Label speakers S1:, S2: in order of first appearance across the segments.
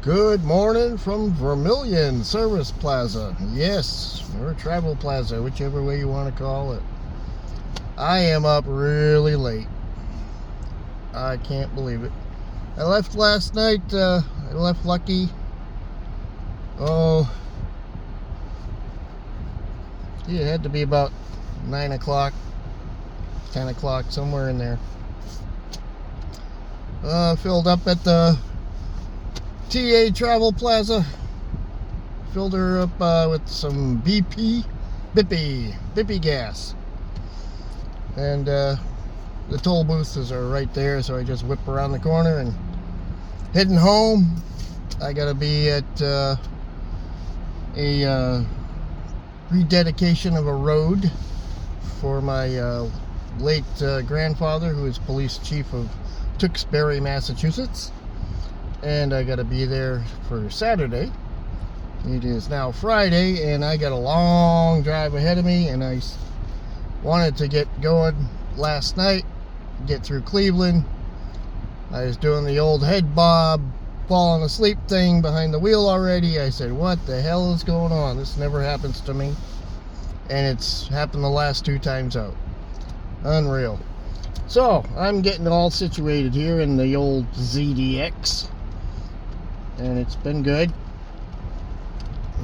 S1: Good morning from Vermillion Service Plaza. Yes, or Travel Plaza, whichever way you want to call it. I am up really late. I can't believe it. I left last night. I left lucky. Oh, it had to be about 9 o'clock, 10 o'clock, somewhere in there. Filled up at the TA Travel Plaza. Filled her up with some Bippy gas. And the toll booths are right there, so I just whip around the corner and heading home. I gotta be at a rededication of a road for my late grandfather, who is police chief of Tewksbury, Massachusetts. And I gotta be there for Saturday. It is now Friday, and I got a long drive ahead of me, and I wanted to get going last night, get through Cleveland. I was doing the old head bob, falling asleep thing behind the wheel already. I said, what the hell is going on? This never happens to me. And it's happened the last 2 times out. Unreal. So, I'm getting all situated here in the old ZDX. And it's been good.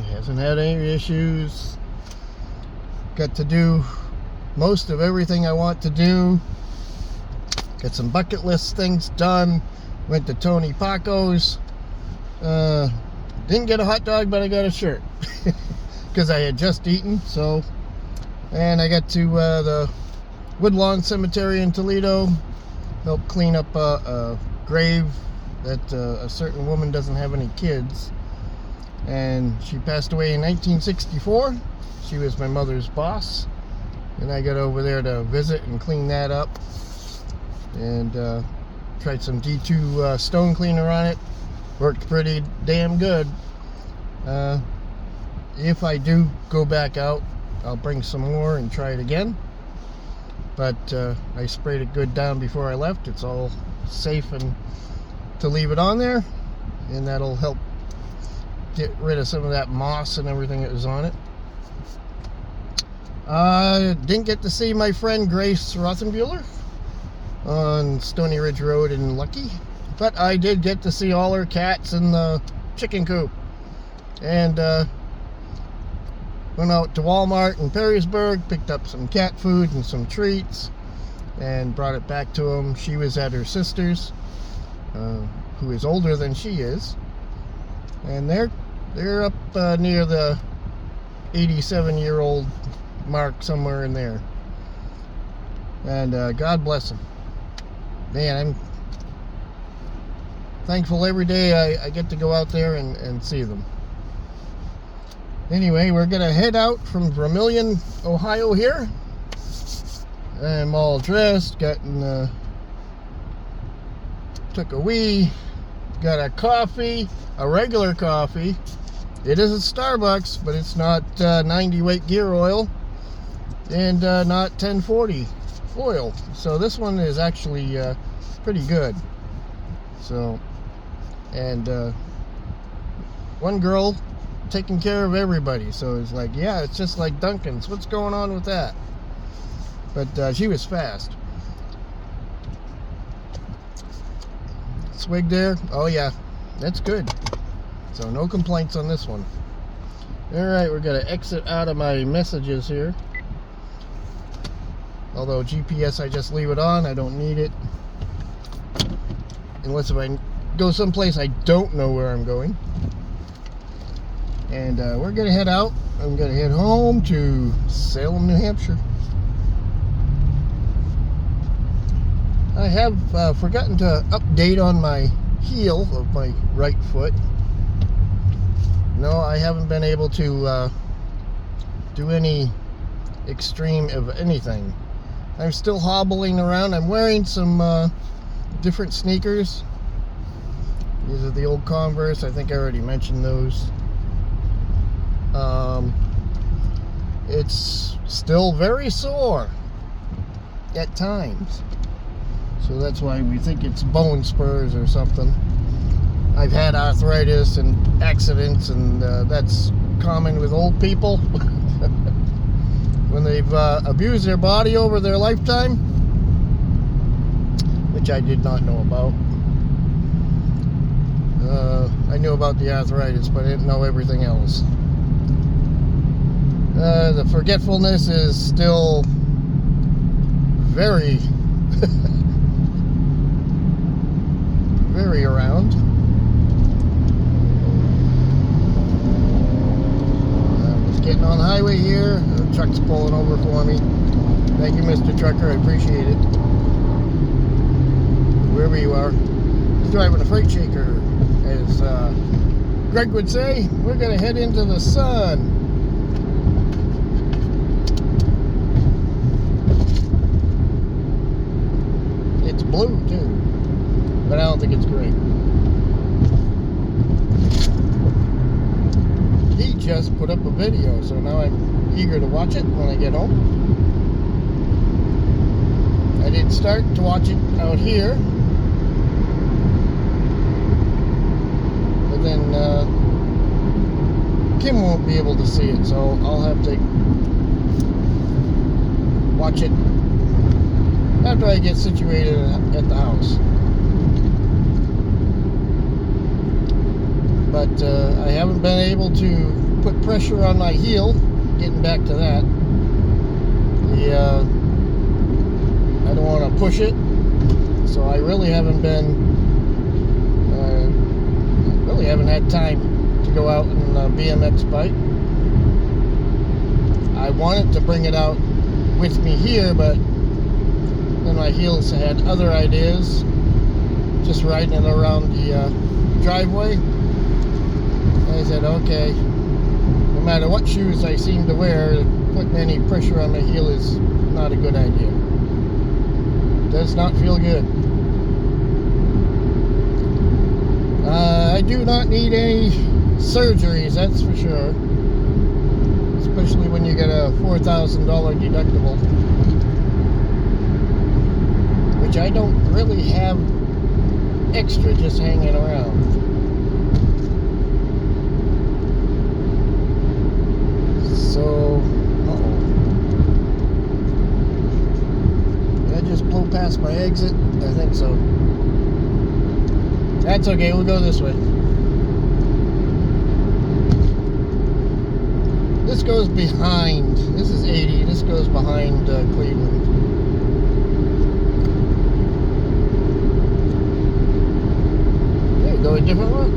S1: It hasn't had any issues. Got to do most of everything I want to do. Got some bucket list things done. Went to Tony Paco's. Didn't get a hot dog, but I got a shirt. Because I had just eaten. So, and I got to the Woodlawn Cemetery in Toledo. Helped clean up a grave that a certain woman doesn't have any kids, and she passed away in 1964. She was my mother's boss, and I got over there to visit and clean that up, and tried some D2 stone cleaner on it. Worked pretty damn good. If I do go back out, I'll bring some more and try it again, but I sprayed it good down before I left. It's all safe and to leave it on there, and that'll help get rid of some of that moss and everything that was on it. Didn't get to see my friend Grace Rothenbuehler on Stony Ridge Road in Lucky, but I did get to see all her cats in the chicken coop, and went out to Walmart in Perrysburg, picked up some cat food and some treats, and brought it back to them. She was at her sister's, who is older than she is, and they're up near the 87-year-old mark, somewhere in there. And God bless them. Man, I'm thankful every day I get to go out there and see them. Anyway, we're gonna head out from Vermillion, Ohio here. I'm all dressed, took a wee, got a coffee, a regular coffee. It isn't Starbucks, but it's not 90 weight gear oil, and not 1040 oil. So this one is actually pretty good. So, and one girl taking care of everybody. So it's like, yeah, it's just like Dunkin's. What's going on with that? But she was fast. Swig there. Oh yeah, that's good. So no complaints on this one. Alright, we're gonna exit out of my messages here. Although GPS, I just leave it on. I don't need it unless if I go someplace I don't know where I'm going. And we're gonna head out. I'm gonna head home to Salem, New Hampshire. I have forgotten to update on my heel of my right foot. No, I haven't been able to do any extreme of anything. I'm still hobbling around. I'm wearing some different sneakers. These are the old Converse. I think I already mentioned those. It's still very sore at times. So that's why we think it's bone spurs or something. I've had arthritis and accidents, and that's common with old people. When they've abused their body over their lifetime, which I did not know about. I knew about the arthritis, but I didn't know everything else. The forgetfulness is still very, very around. I'm just getting on the highway here. The truck's pulling over for me. Thank you, Mr. Trucker. I appreciate it. Wherever you are. He's driving a freight shaker. As Greg would say, we're going to head into the sun. It's blue too, but I don't think it's great. He just put up a video, so now I'm eager to watch it when I get home. I did start to watch it out here, but then Kim won't be able to see it, so I'll have to watch it after I get situated at the house. But I haven't been able to put pressure on my heel. Getting back to that, I don't want to push it, so I really haven't had time to go out and BMX bike. I wanted to bring it out with me here, but then my heels had other ideas, just riding it around the driveway. And I said, okay, no matter what shoes I seem to wear, putting any pressure on my heel is not a good idea. Does not feel good. I do not need any surgeries, that's for sure. Especially when you get a $4,000 deductible. Which I don't really have extra just hanging around. So, did I just blow past my exit? I think so. That's okay, we'll go this way. This goes behind, this is 80, this goes behind Cleveland. Go a different route.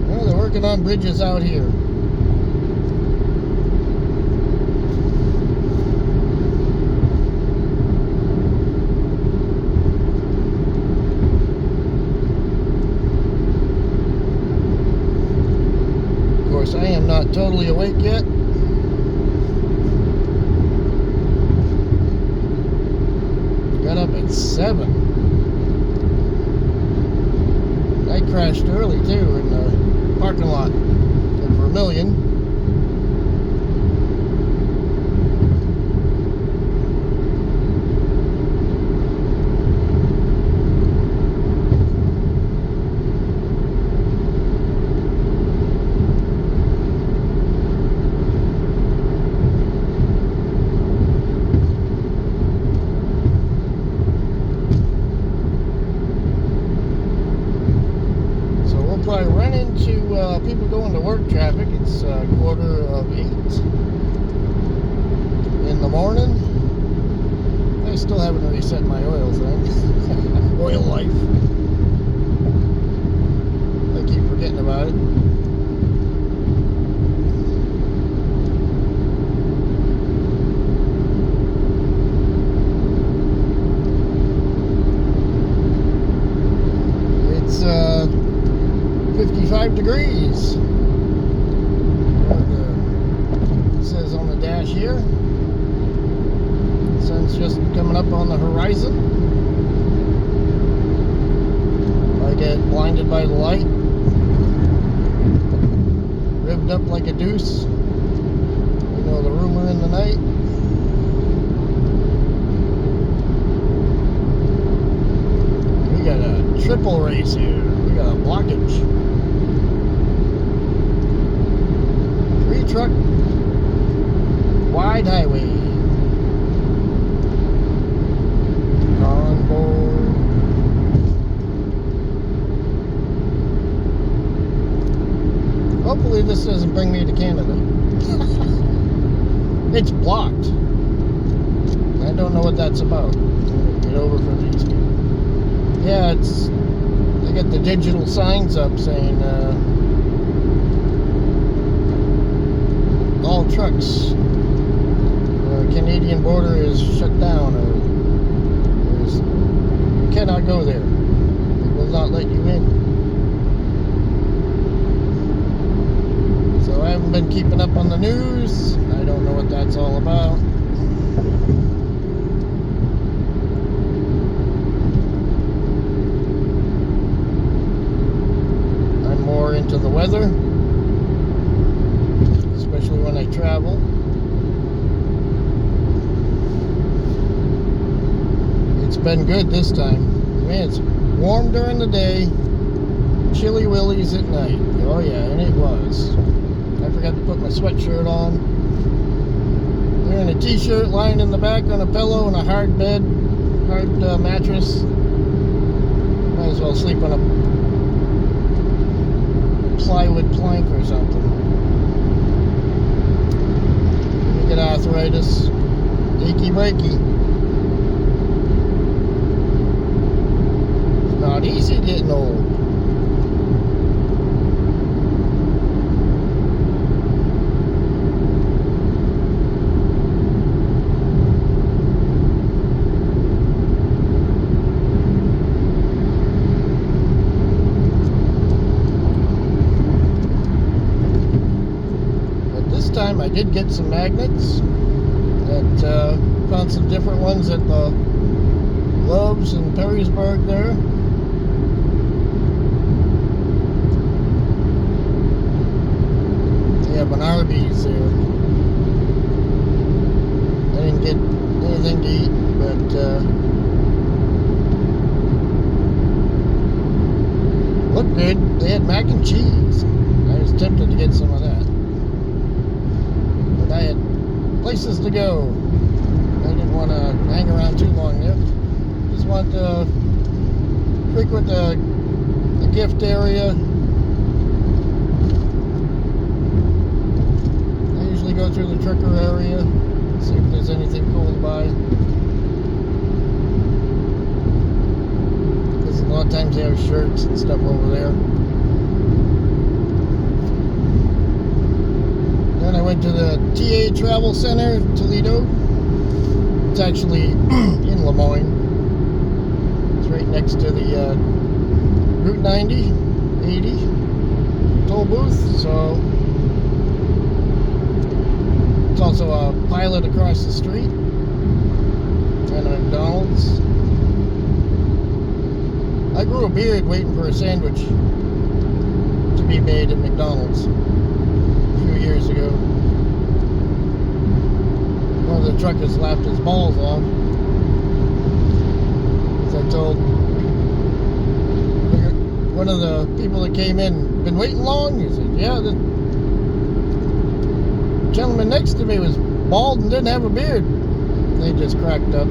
S1: Well, they're working on bridges out here. Of course, I am not totally awake yet. Got up at 7. I crashed early too in the parking lot at Vermillion. Probably run into people going to work traffic. It's 7:45 in the morning. I still haven't reset my oil thing. Oil life. I keep forgetting about it. It's 55 degrees. It says on the dash here. The sun's just coming up on the horizon. I get blinded by the light. Revved up like a deuce. You know the rumor in the night. triple race here. We got a blockage. 3-truck wide highway. On board. Hopefully this doesn't bring me to Canada. It's blocked. I don't know what that's about. Get over for these people. Yeah, it's. They got the digital signs up saying all trucks. Canadian border is shut down, or you cannot go there. They will not let you in. So I haven't been keeping up on the news. I don't know what that's all about. I'm more into the weather, especially when I travel. It's been good this time. Man, it's warm during the day, chilly willies at night. Oh yeah, and it was. I forgot to put my sweatshirt on. Wearing a t-shirt, lying in the back on a pillow and a hard bed, hard mattress. Might as well sleep on a plywood plank or something. You get arthritis, achy breaky. It's not easy getting old. Time I did get some magnets. Found some different ones at the Love's in Perrysburg there. They have an Arby's there. I didn't get anything to eat, but looked good. They had mac and cheese. I was tempted to get some of that. I had places to go. I didn't want to hang around too long there. Just want to frequent the gift area. I usually go through the Tricker area, see if there's anything cool to buy. Because a lot of times they have shirts and stuff over there. Then I went to the TA Travel Center, Toledo. It's actually in Lemoyne. It's right next to the Route 90, 80 toll booth. So it's also a Pilot across the street and a McDonald's. I grew a beard waiting for a sandwich to be made at McDonald's. Years ago. One of the truckers laughed his balls off. As I told one of the people that came in, been waiting long? He said, yeah, the gentleman next to me was bald and didn't have a beard. They just cracked up.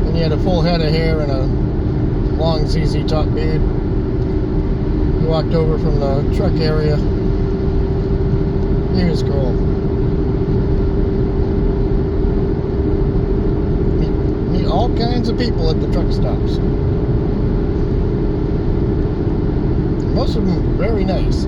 S1: And he had a full head of hair and a long ZZ Top beard. Walked over from the truck area. He was cool. Meet all kinds of people at the truck stops. Most of them were very nice.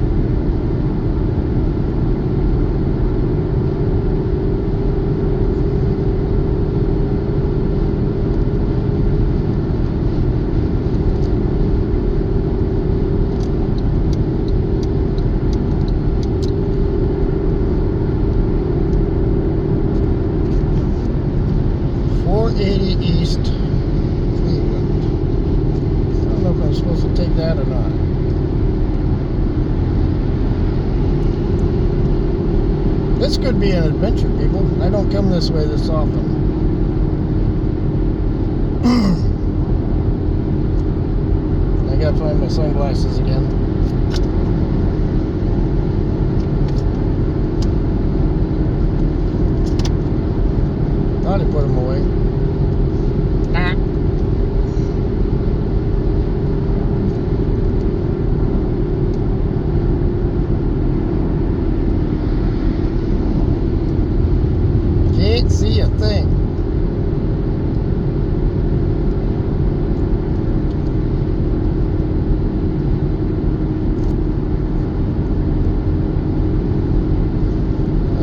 S1: East Cleveland. I don't know if I'm supposed to take that or not. This could be an adventure, people. I don't come this way this often. gotta find my sunglasses again. Thought I put them away. Nah. Can't see a thing.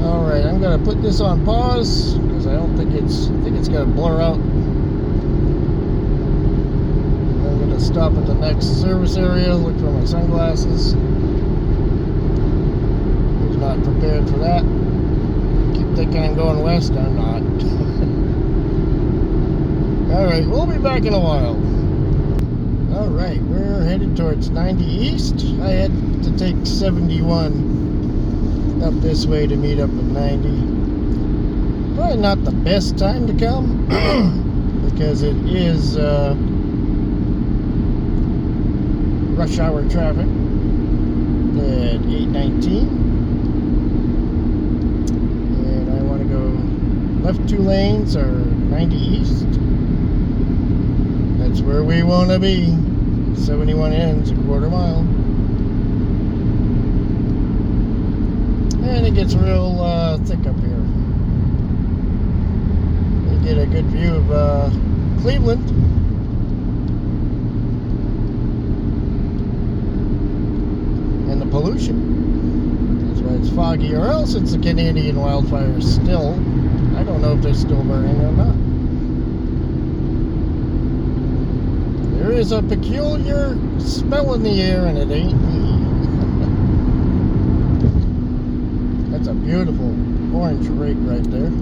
S1: Alright, I'm gonna put this on pause because I think it's gonna blur out. I'm gonna stop at the next service area, look for my sunglasses. I was not prepared for that. Keep thinking I'm going west, I'm not. Alright, we'll be back in a while. Alright, we're headed towards 90 East. I had to take 71 up this way to meet up with 90. Probably not the best time to come because it is rush hour traffic at 8:19, and I want to go left 2 lanes or 90 East. That's where we want to be. 71 ends a quarter mile, and it gets real thick up here. We get a good view of Cleveland. And the pollution. That's why it's foggy, or else it's the Canadian wildfires still. I don't know if they're still burning or not. There is a peculiar smell in the air, and it ain't me. That's a beautiful orange rig right there.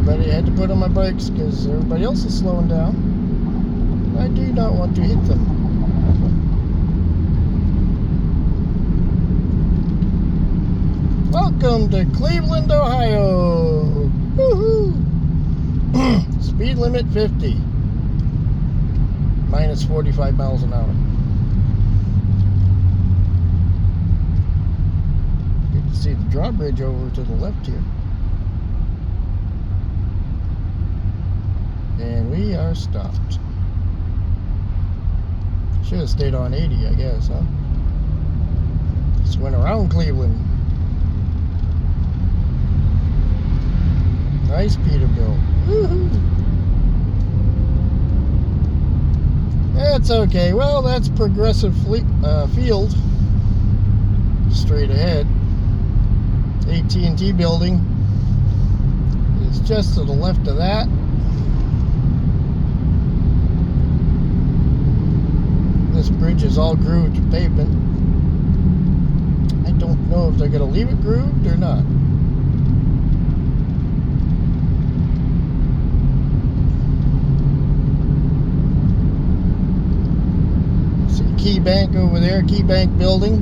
S1: But I had to put on my brakes because everybody else is slowing down. I do not want to hit them. Welcome to Cleveland, Ohio. Woohoo! Speed limit 50. Minus 45 miles an hour. Good to see the drawbridge over to the left here. And we are stopped. Should have stayed on 80, I guess, huh? Just went around Cleveland. Nice Peterbilt. Woohoo! That's okay. Well, that's Progressive Field. Straight ahead. AT&T building is just to the left of that. This bridge is all grooved pavement. I don't know if they're going to leave it grooved or not. See Key Bank over there, Key Bank building.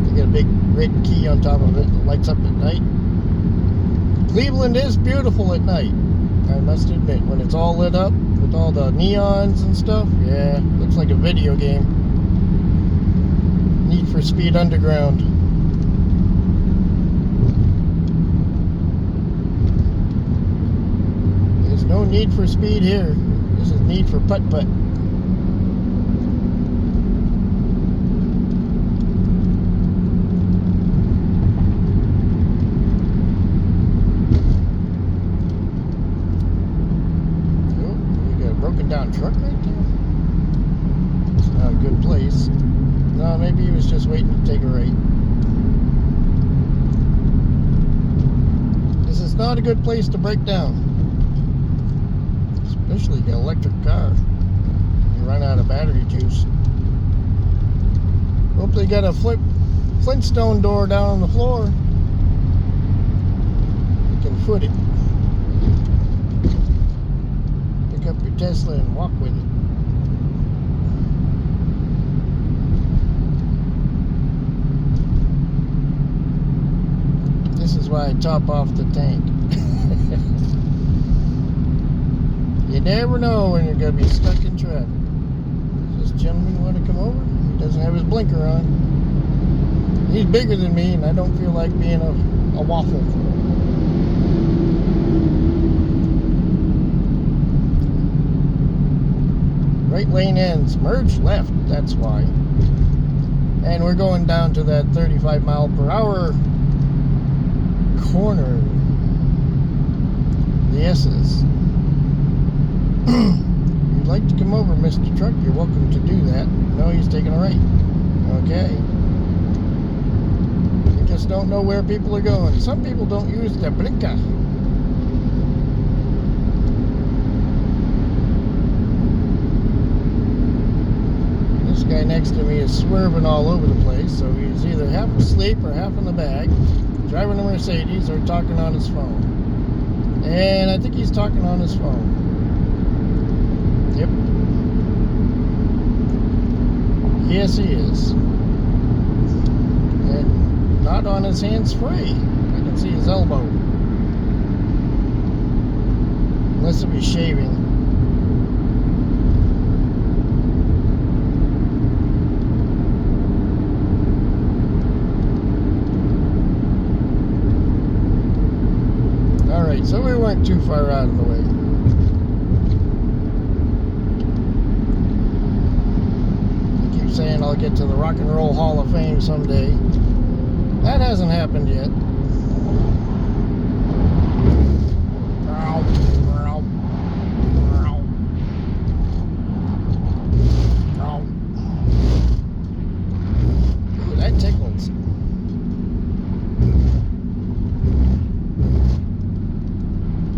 S1: They got a big red key on top of it that lights up at night. Cleveland is beautiful at night, I must admit, when it's all lit up. With all the neons and stuff, yeah, looks like a video game. Need for Speed Underground. There's no Need for Speed here. This is Need for Putt-Putt. Down truck right there. It's not a good place. No, maybe he was just waiting to take a right. This is not a good place to break down, especially an electric car. You run out of battery juice. Hope they got a Flintstone door down on the floor. You can foot it. Up your Tesla and walk with it. is why I top off the tank. You never know when you're going to be stuck in traffic. Does this gentleman want to come over? He doesn't have his blinker on. He's bigger than me, and I don't feel like being a waffle. Right lane ends. Merge left. That's why. And we're going down to that 35 mile per hour corner. The S's. If you'd like to come over, Mr. Truck, you're welcome to do that. No, he's taking a right. Okay. You just don't know where people are going. Some people don't use the blinker. This guy next to me is swerving all over the place, so he's either half asleep or half in the bag, driving a Mercedes or talking on his phone. And I think he's talking on his phone. Yep. Yes, he is. And not on his hands-free. I can see his elbow. Unless if he's shaving. Alright, so we weren't too far out of the way. Saying I'll get to the Rock and Roll Hall of Fame someday. That hasn't happened yet. Ooh, that tickles.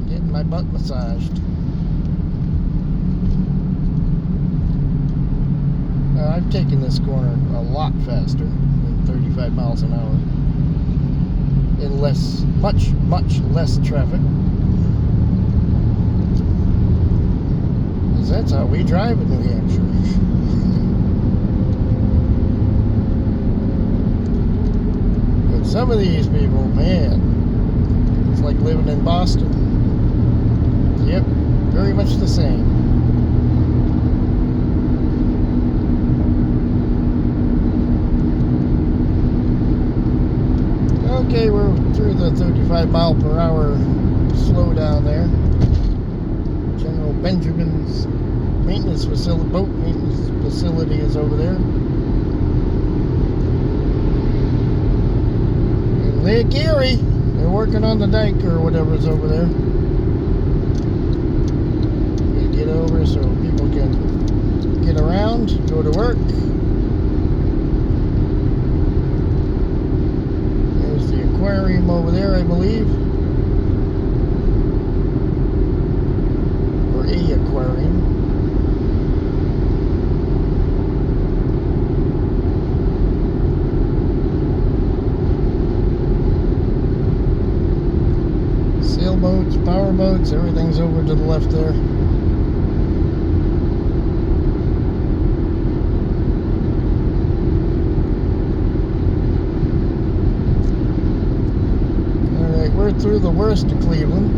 S1: Getting my butt massaged. I've taken this corner a lot faster than 35 miles an hour in much less traffic, because that's how we drive in New Hampshire. But some of these people, man, it's like living in Boston. Yep, very much the same. Okay, we're through the 35 mile per hour slowdown there. General Benjamin's maintenance facility, boat maintenance facility is over there. And Lake Erie, they're working on the dike or whatever's over there. Gotta get over so people can get around, go to work. Aquarium over there, I believe, or a aquarium. Sailboats, powerboats, everything's over to the left there. We're through the worst of Cleveland.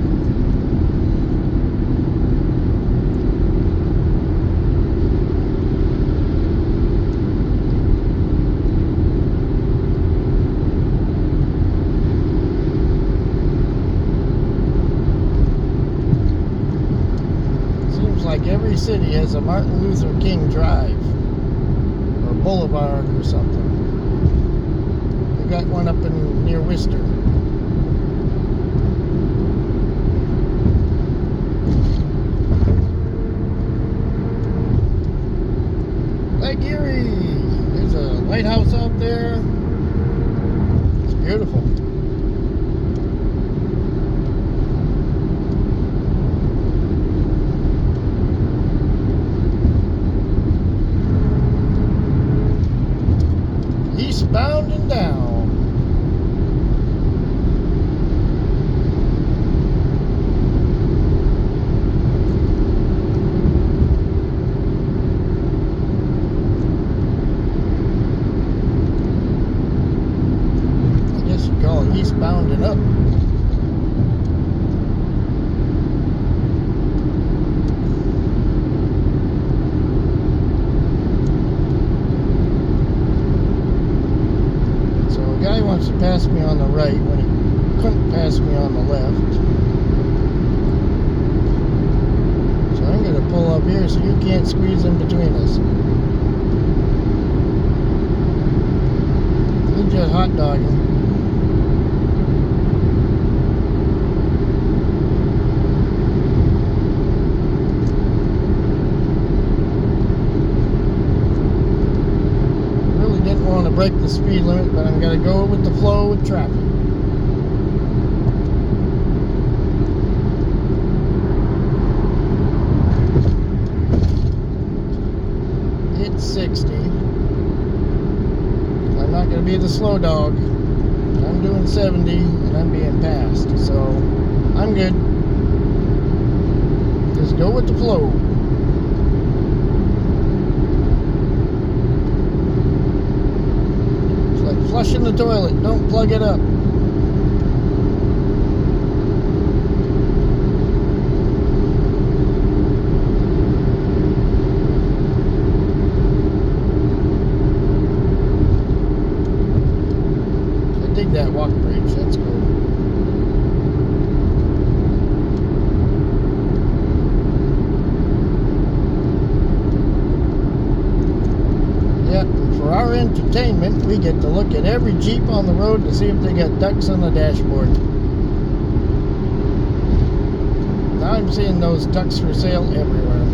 S1: Seems like every city has a Martin Luther King Drive or Boulevard or something. We got one up in near Worcester. Lake Erie. There's a lighthouse out there. It's beautiful. Eastbound and down. Eastbound and up. pass me on the right when he couldn't pass me on the left. So I'm going to pull up here so you can't squeeze in between us. You're just hot dogging. Break the speed limit, but I'm going to go with the flow with traffic. It's 60. I'm not going to be the slow dog. I'm doing 70 and I'm being passed, so I'm good. Just go with the flow. Flushing the toilet, don't plug it up. I dig that walk bridge, that's cool. Yeah, and for our entertainment, we get to look at every Jeep on the road to see if they got ducks on the dashboard. Now I'm seeing those ducks for sale everywhere.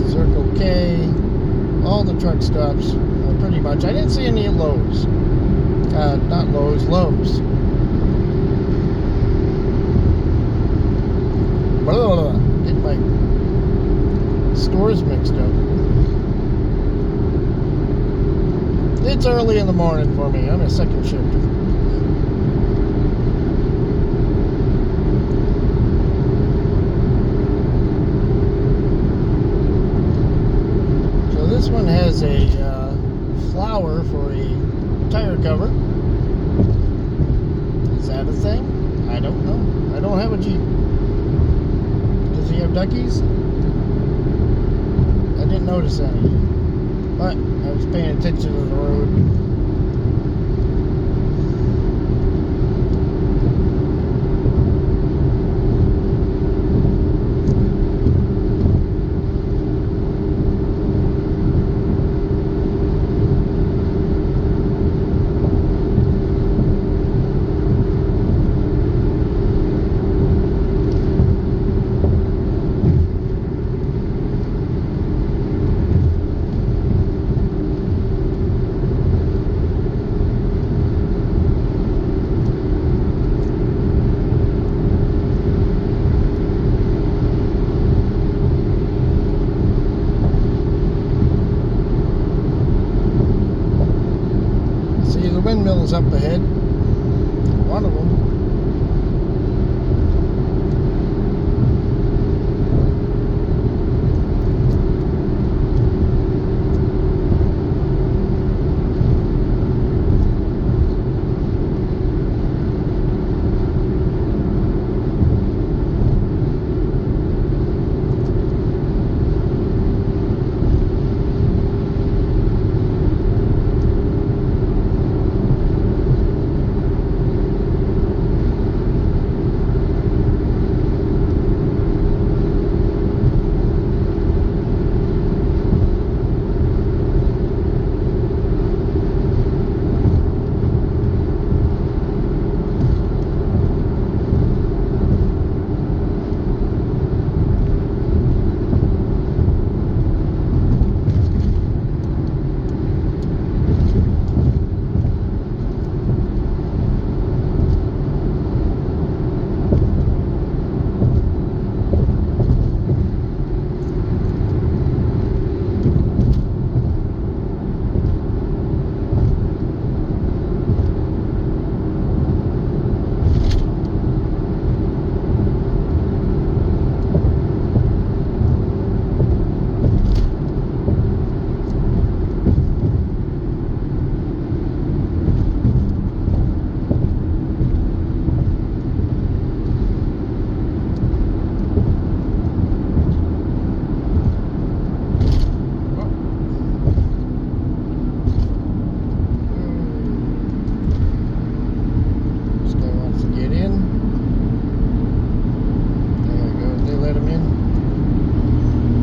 S1: Circle K, all the truck stops, pretty much. I didn't see any at Lowe's. Not Lowe's, Lowe's. Blah, blah, blah. Get my stores mixed up. It's early in the morning for me. I'm a second shifter. So this one has a flower for a tire cover. Is that a thing? I don't know. I don't have a Jeep. Does he have duckies? I didn't notice any, but I was paying attention to the road. Windmills up ahead. One of them.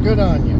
S1: Good on you.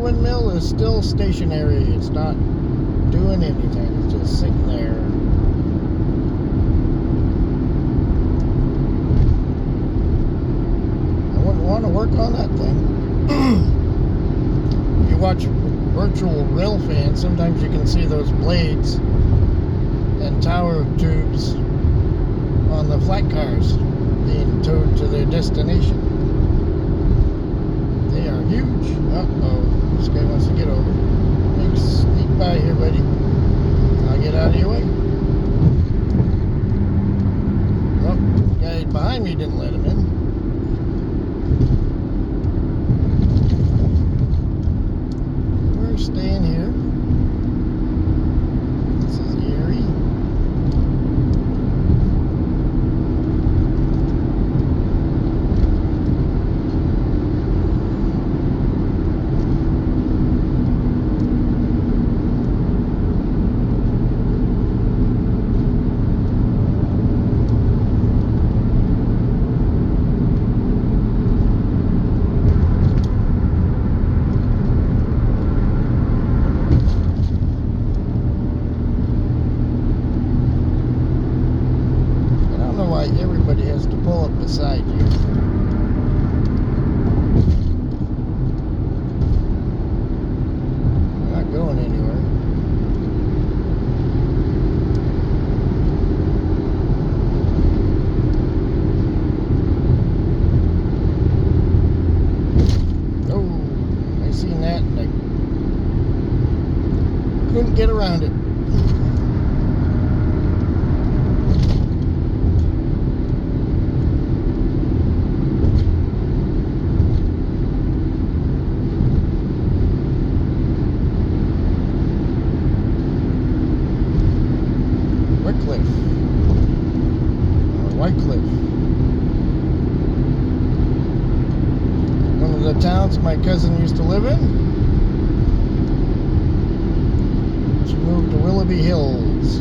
S1: Windmill is still stationary. It's not doing anything. It's just sitting there. I wouldn't want to work on that thing. If you watch virtual rail fans, sometimes you can see those blades and tower tubes on the flat cars being towed to their destination. They are huge. Uh-oh. This guy wants to get over. Sneak by here, buddy. I'll get out of your way. Oh, the guy behind me didn't let him in. We're staying here. This is eerie. Everybody has to pull up beside you. You're not going anywhere. Oh, I seen that and I couldn't get around it. One of the towns my cousin used to live in. She moved to Willoughby Hills.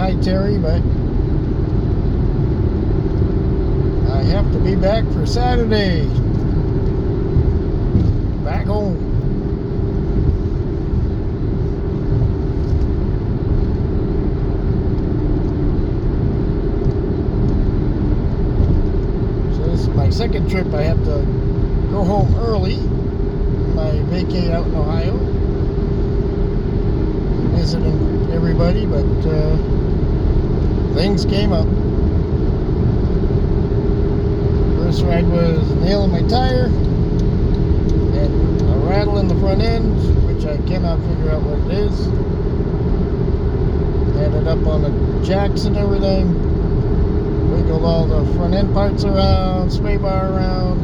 S1: Hi, Terry, but I have to be back for Saturday. Back home. So this is my second trip. I have to go home early. My vacay out in Ohio. Visiting everybody, but things came up. First ride was nailing my tire and a rattle in the front end, which I cannot figure out what it is. Added up on the jacks and everything. Wiggled all the front end parts around, sway bar around.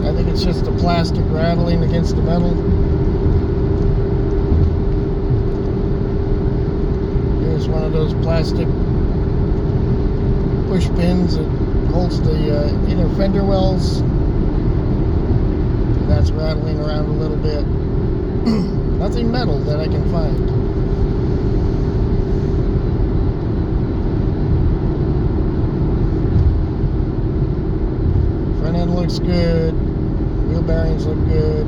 S1: I think it's just the plastic rattling against the metal. Here's one of those plastic push pins that holds the inner fender wells. And that's rattling around a little bit. Nothing metal that I can find. Front end looks good. Wheel bearings look good.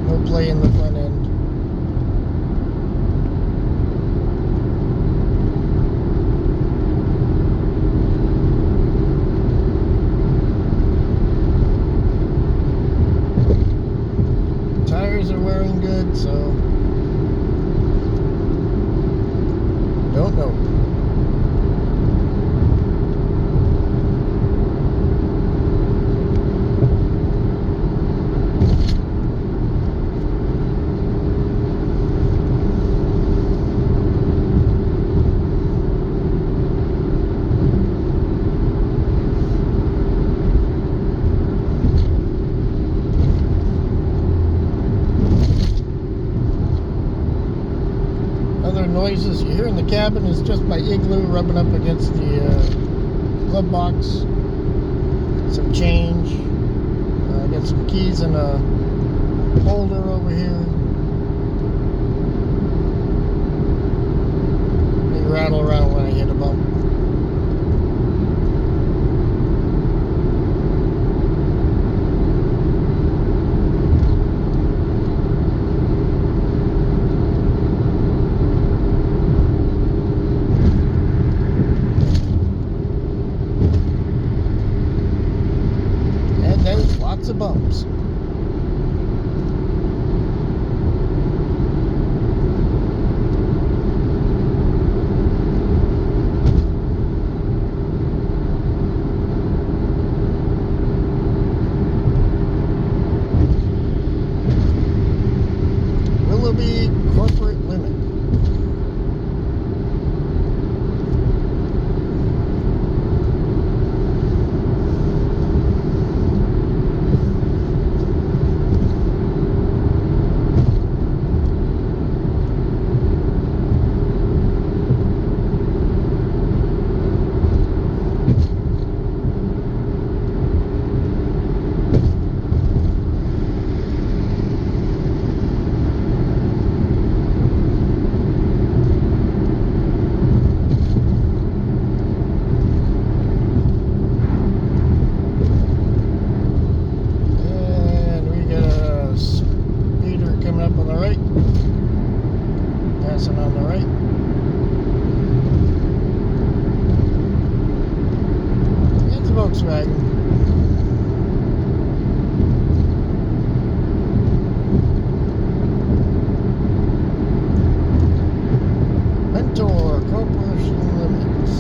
S1: No play in the front end. Tires are wearing good, so don't know. Noises you hear in the cabin is just my igloo rubbing up against the glove box. Some change. I got some keys in a holder over here. They rattle around when I hit a bump. Lots of bumps. Willoughby corporate limit. On the right. It's a Volkswagen. Mentor Corporation Limits.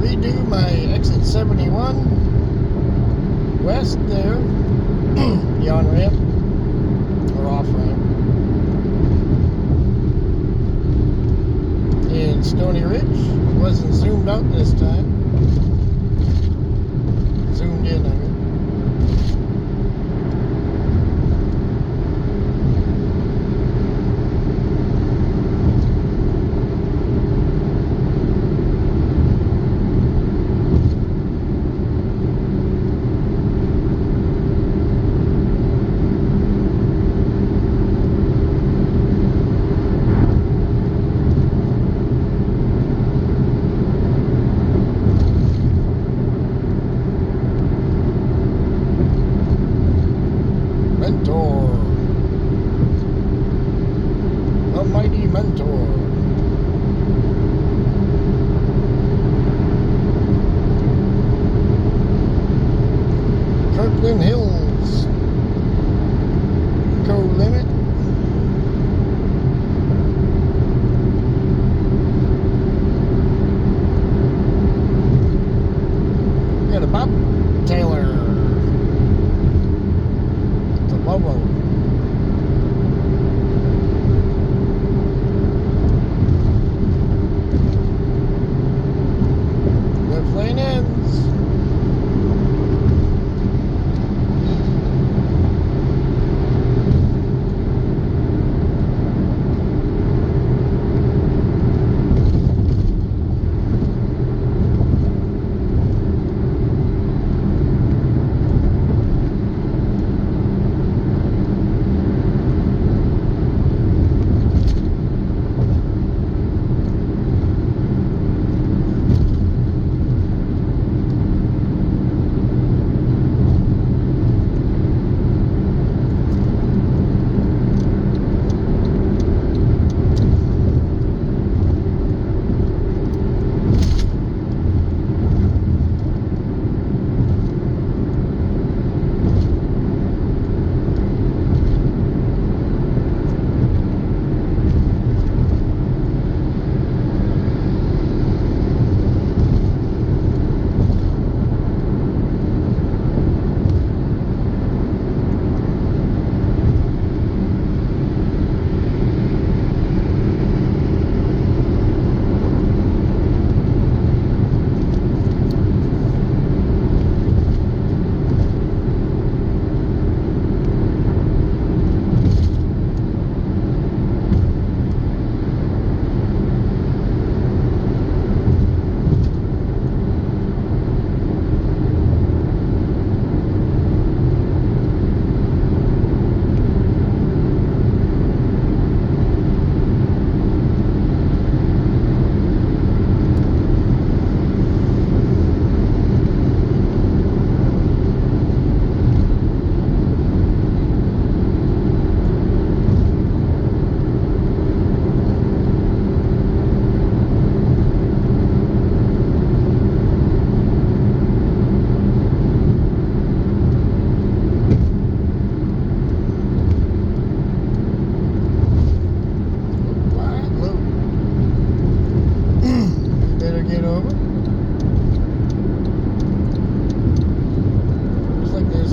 S1: Redo my exit 71 west there, the on-ramp or off-ramp. at Stony Ridge. It wasn't zoomed out this time. Zoomed in, I mean. Mentor. A mighty mentor. Kirkland Hills. Co-limit. We got a Bob Taylor. Lobo. Left lane ends.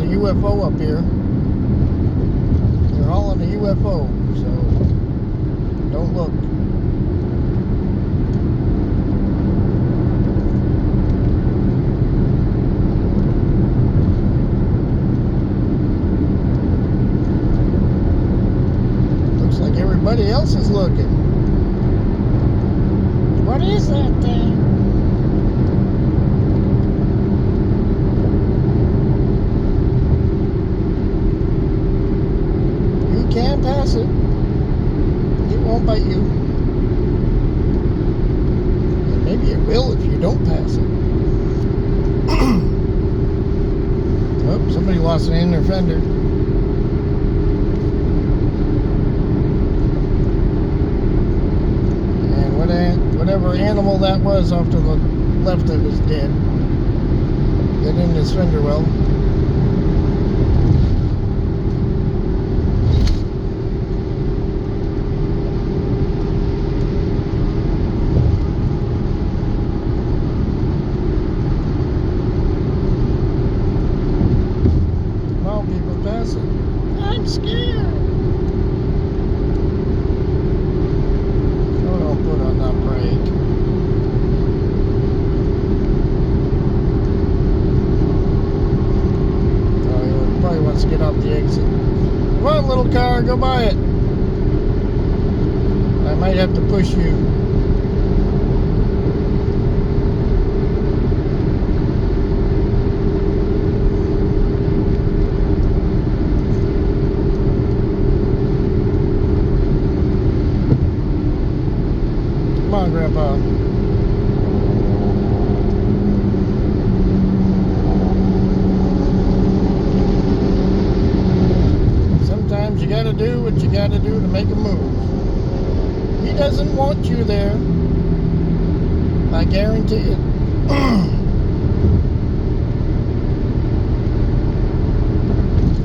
S1: UFO up here. They're hauling a UFO, so don't look. Looks like everybody else is looking. What is that thing? Can't pass it. It won't bite you. And maybe it will if you don't pass it. Oh, somebody lost an inner fender. And whatever animal that was off to the left of is dead. Get in his fender well. I'm scared. Oh, don't put on that brake. little car, go by it. I might have to push you. Come on, Grandpa. Sometimes you gotta do what you gotta do to make a move. He doesn't want you there. I guarantee it.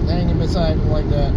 S1: Hanging beside him like that.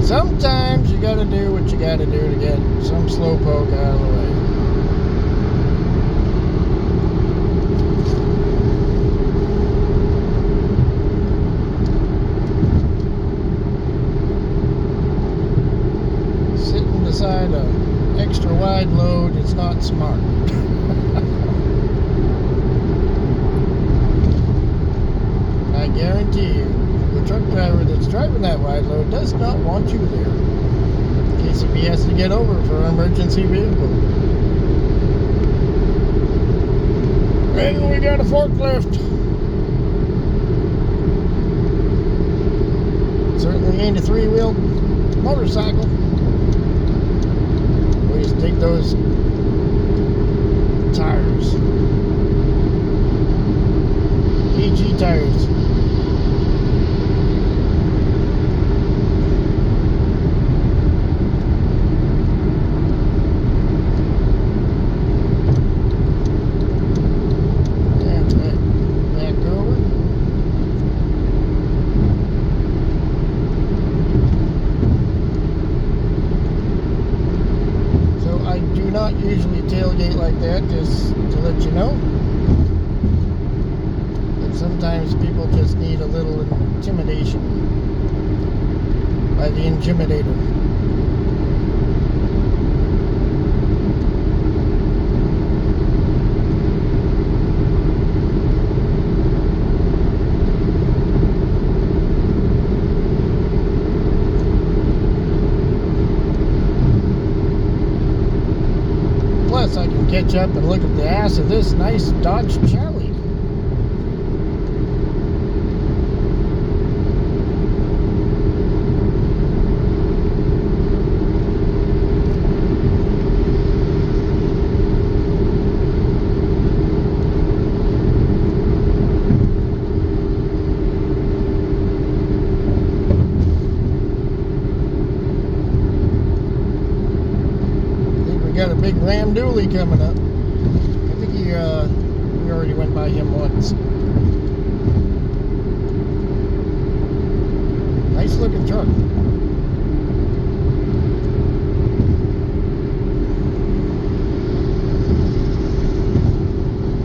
S1: Sometimes you gotta do what you gotta do to get some slowpoke out of the way. Sitting beside an extra wide load is not smart. I guarantee you, the truck driver that's driving that wide load does not want you there, in case if he has to get over for an emergency vehicle. And we got a forklift. Certainly ain't a three-wheel motorcycle. We just take those tires, EG tires. Not usually tailgate like that, just to let you know. But sometimes people just need a little intimidation by the intimidator. Plus, I can catch up and look at the ass of this nice Dodge Charlie. Got a big Ram dually coming up. I think we already went by him once. Nice looking truck.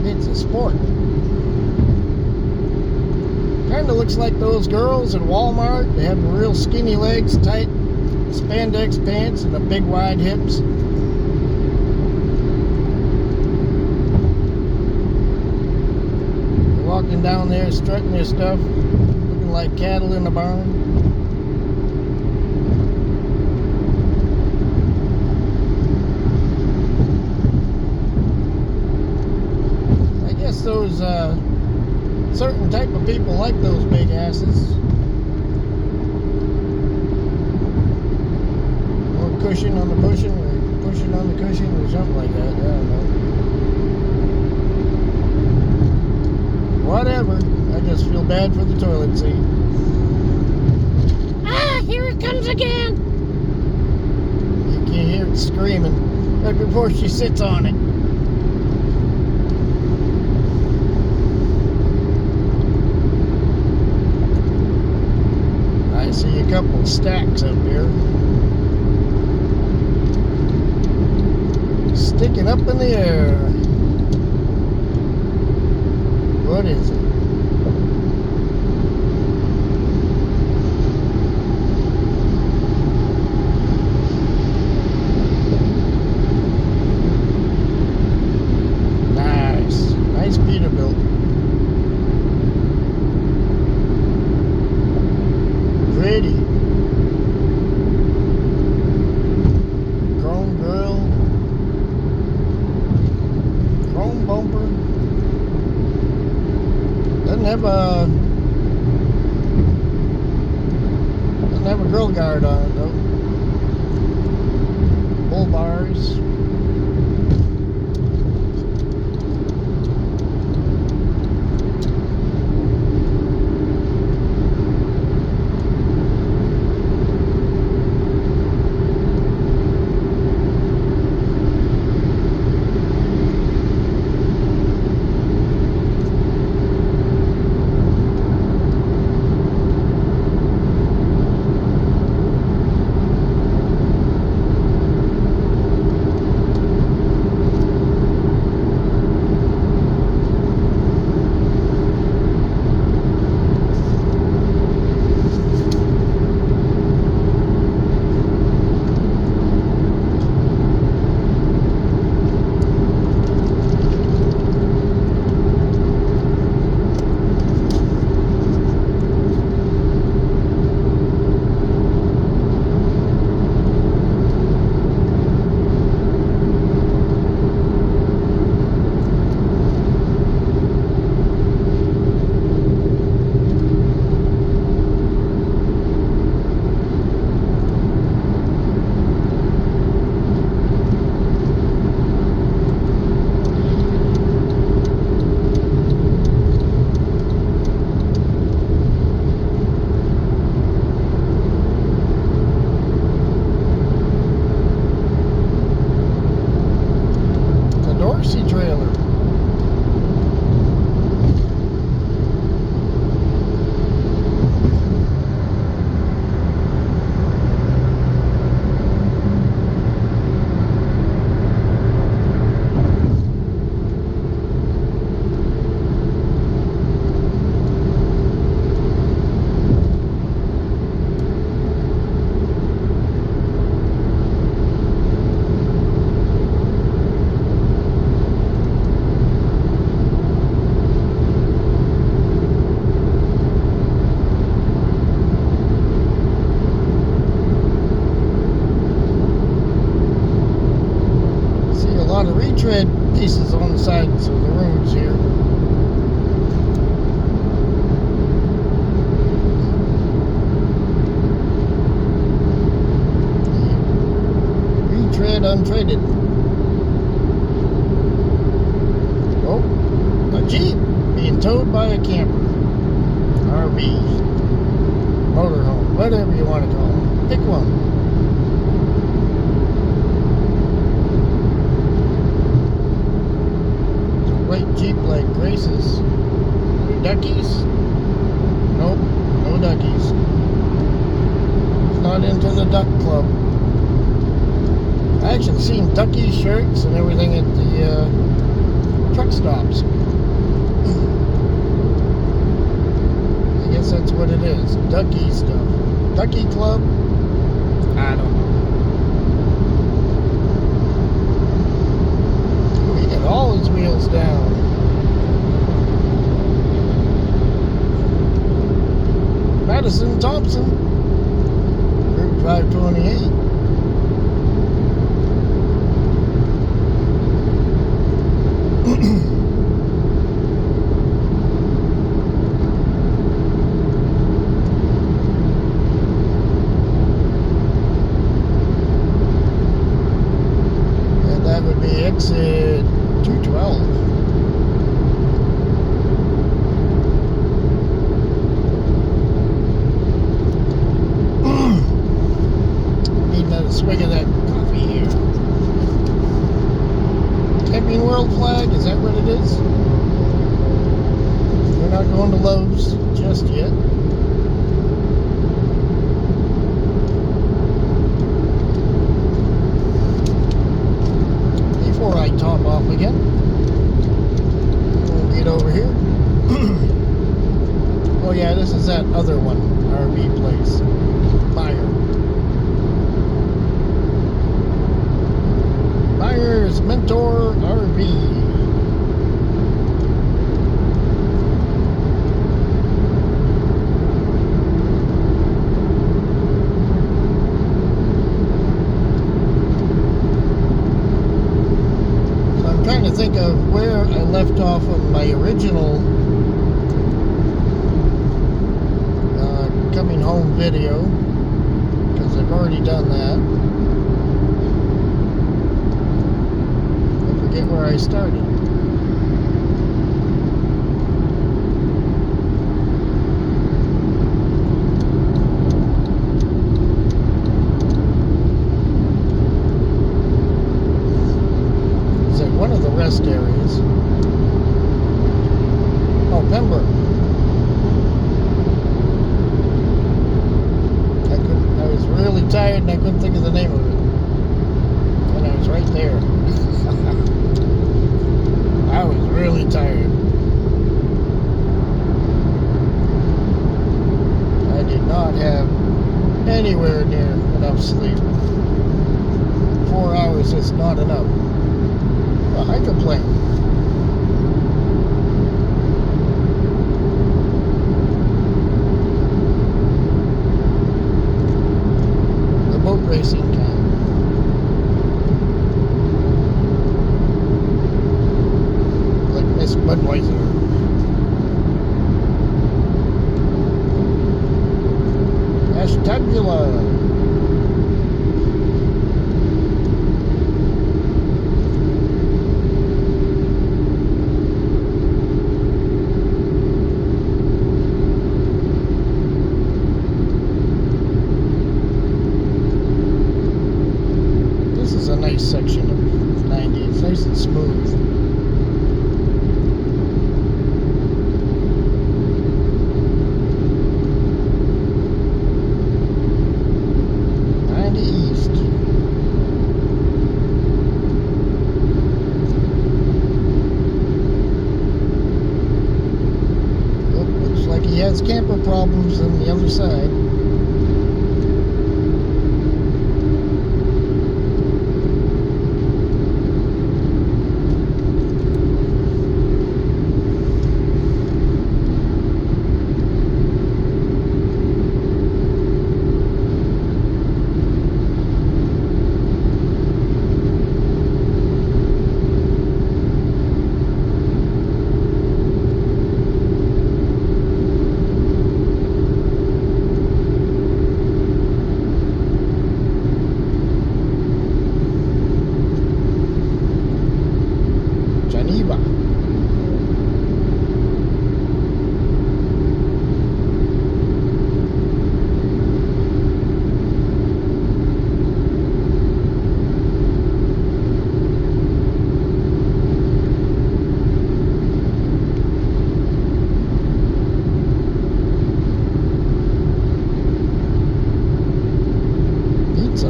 S1: It's a sport. Kind of looks like those girls at Walmart. They have real skinny legs, tight spandex pants, and the big wide hips. Walking down there, strutting their stuff, looking like cattle in the barn. I guess those certain type of people like those big asses. Or cushion on the pushing, or pushing on the cushion, or something like that. I don't know. Whatever. I just feel bad for the toilet seat. Ah, here it comes again. You can hear it screaming right before she sits on it. a couple stacks up here. Sticking up in the air. What is it? Nice Peterbilt. Pretty. Chrome grill. Chrome bumper. Doesn't have a grill guard on it though. Bull bars. Trailer. Retread pieces on the sides of the roads here. Retread untraded. Oh, a Jeep being towed by a camper. RV, motorhome, whatever you want to call it. Pick one. White Jeep like Grace's. Duckies? Nope, no duckies. Not into the duck club. I actually seen ducky shirts and everything at the truck stops. I guess that's what it is. Ducky stuff. Ducky club? I don't know. All his wheels down. Madison Thompson, Route 528. And that would be exit 212. Need another swig of that coffee here. Camping World flag, is that what it is? We're not going to Lowe's just yet. is Mentor RV. So I'm trying to think of where I left off of my original coming home video, because I've already done that. I forget where I started. It's at one of the rest areas. Oh, Pembroke. I was really tired and I couldn't think of the name of it. And I was right there. I was really tired. I did not have anywhere near enough sleep. 4 hours is not enough. A hydroplane. Boat racing time. Like Miss Budweiser. Ashtabula. This is a nice section of 90. It's nice and smooth. East. Look, looks like he has camper problems on the other side.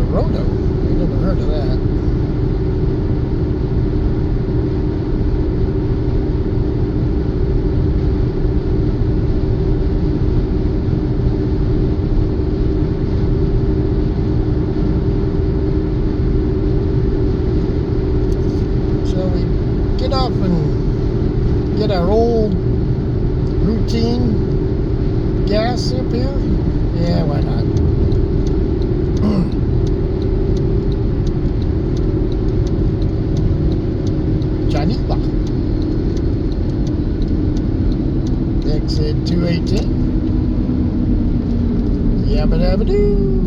S1: Roto. I never heard of that. Shall we get off and get our old routine gas up here? Yeah, why not? Exit 218. Yabba dabba doo.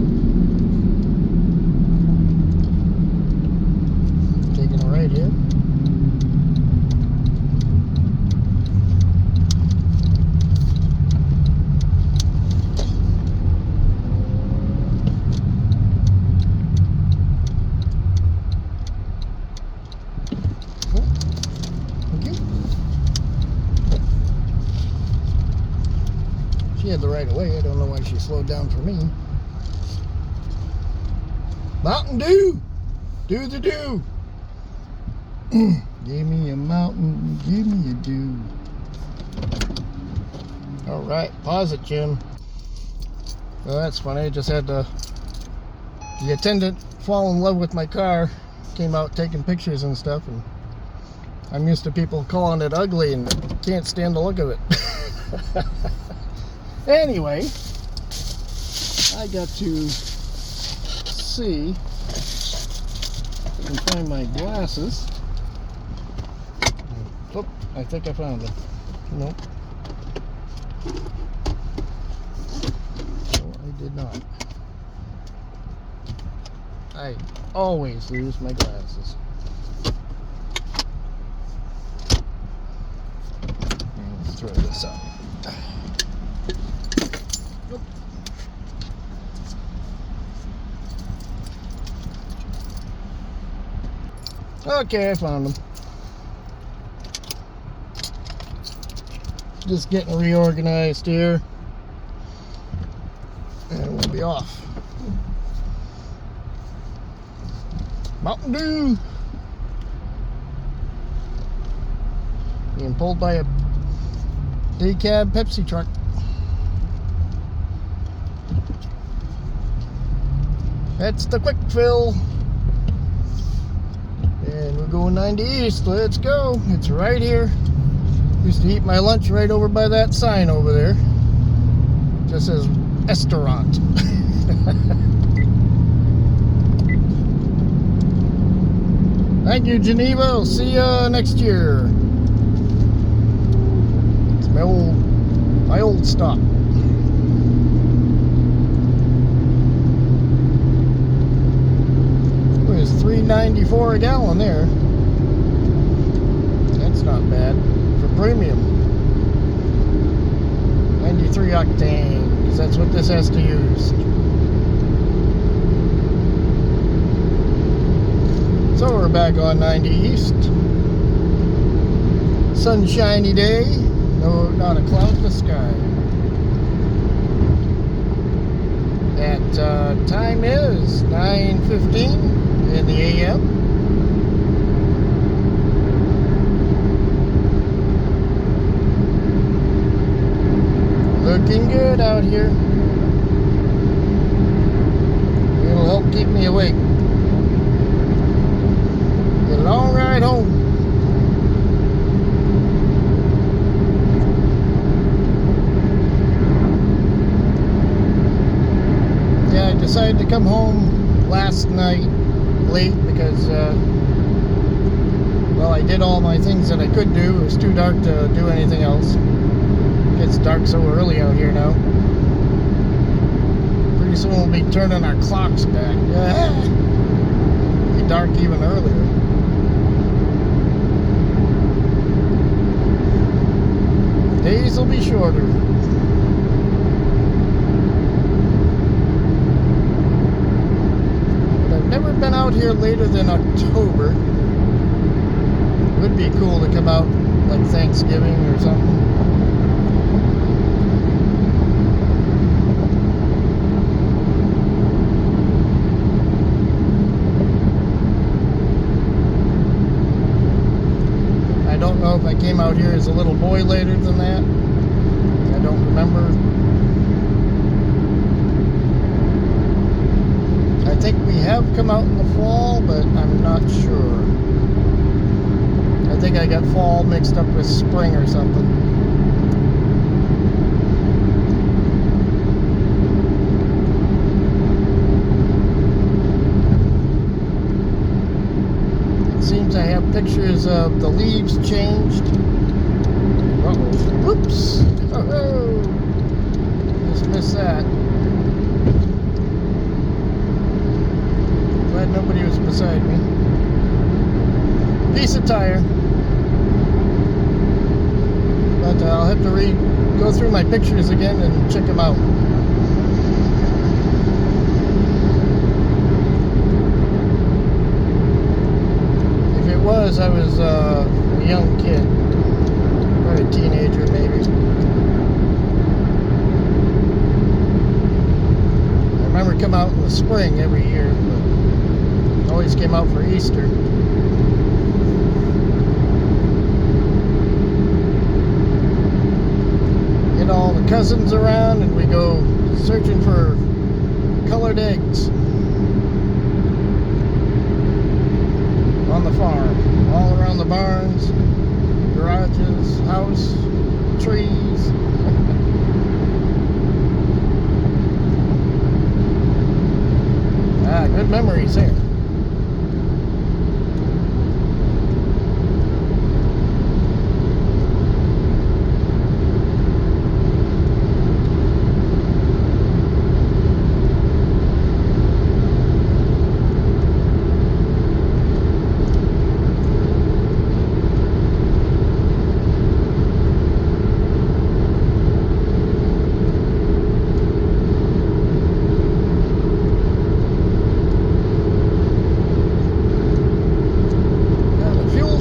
S1: Taking a right here. She had the right of way. I don't know why she slowed down for me. Mountain Dew! Do the dew! Give me a mountain, give me a dew. Alright, pause it, Jim. Well, that's funny. I just had the attendant fall in love with my car came out taking pictures and stuff, and I'm used to people calling it ugly and can't stand the look of it. Anyway, I got to see if I can find my glasses. Oh, I think I found them. Nope. No, I did not. I always lose my glasses. Let's throw this out. Nope. Okay, I found them. Just getting reorganized here, and we'll be off. Mountain Dew being pulled by a day cab Pepsi truck. That's the quick fill, and we're going 90 east. Let's go. It's right here. Used to eat my lunch right over by that sign over there. Just says restaurant. Thank you, Geneva. I'll see you next year. It's my old stop. It was $3.94 a gallon there. That's not bad for premium. 93 octane, because that's what this has to use. So we're back on 90 East. Sunshiny day. No, not a cloud in the sky. That time is 9:15 in the AM. Looking good out here. It'll help keep me awake. A long ride home. Yeah, I decided to come home last night late because, well, I did all my things that I could do. It was too dark to do anything else. It gets dark so early out here now. Pretty soon we'll be turning our clocks back. It'll be dark even earlier. Days will be shorter. But I've never been out here later than October. It would be cool to come out like Thanksgiving or something. I don't know if I came out here as a little boy later than that. I don't remember. I think we have come out in the fall, but I'm not sure. I think I got fall mixed up with spring or something. Seems I have pictures of the leaves changed. Uh-oh. Oops. Oh, just missed that. Glad nobody was beside me. Piece of tire. But I'll have to go through my pictures again and check them out. I was a young kid, probably a teenager maybe. I remember coming out in the spring every year, but always came out for Easter. Get all the cousins around and we go searching for colored eggs. the farm, all around the barns, garages, house, trees. Good memories there.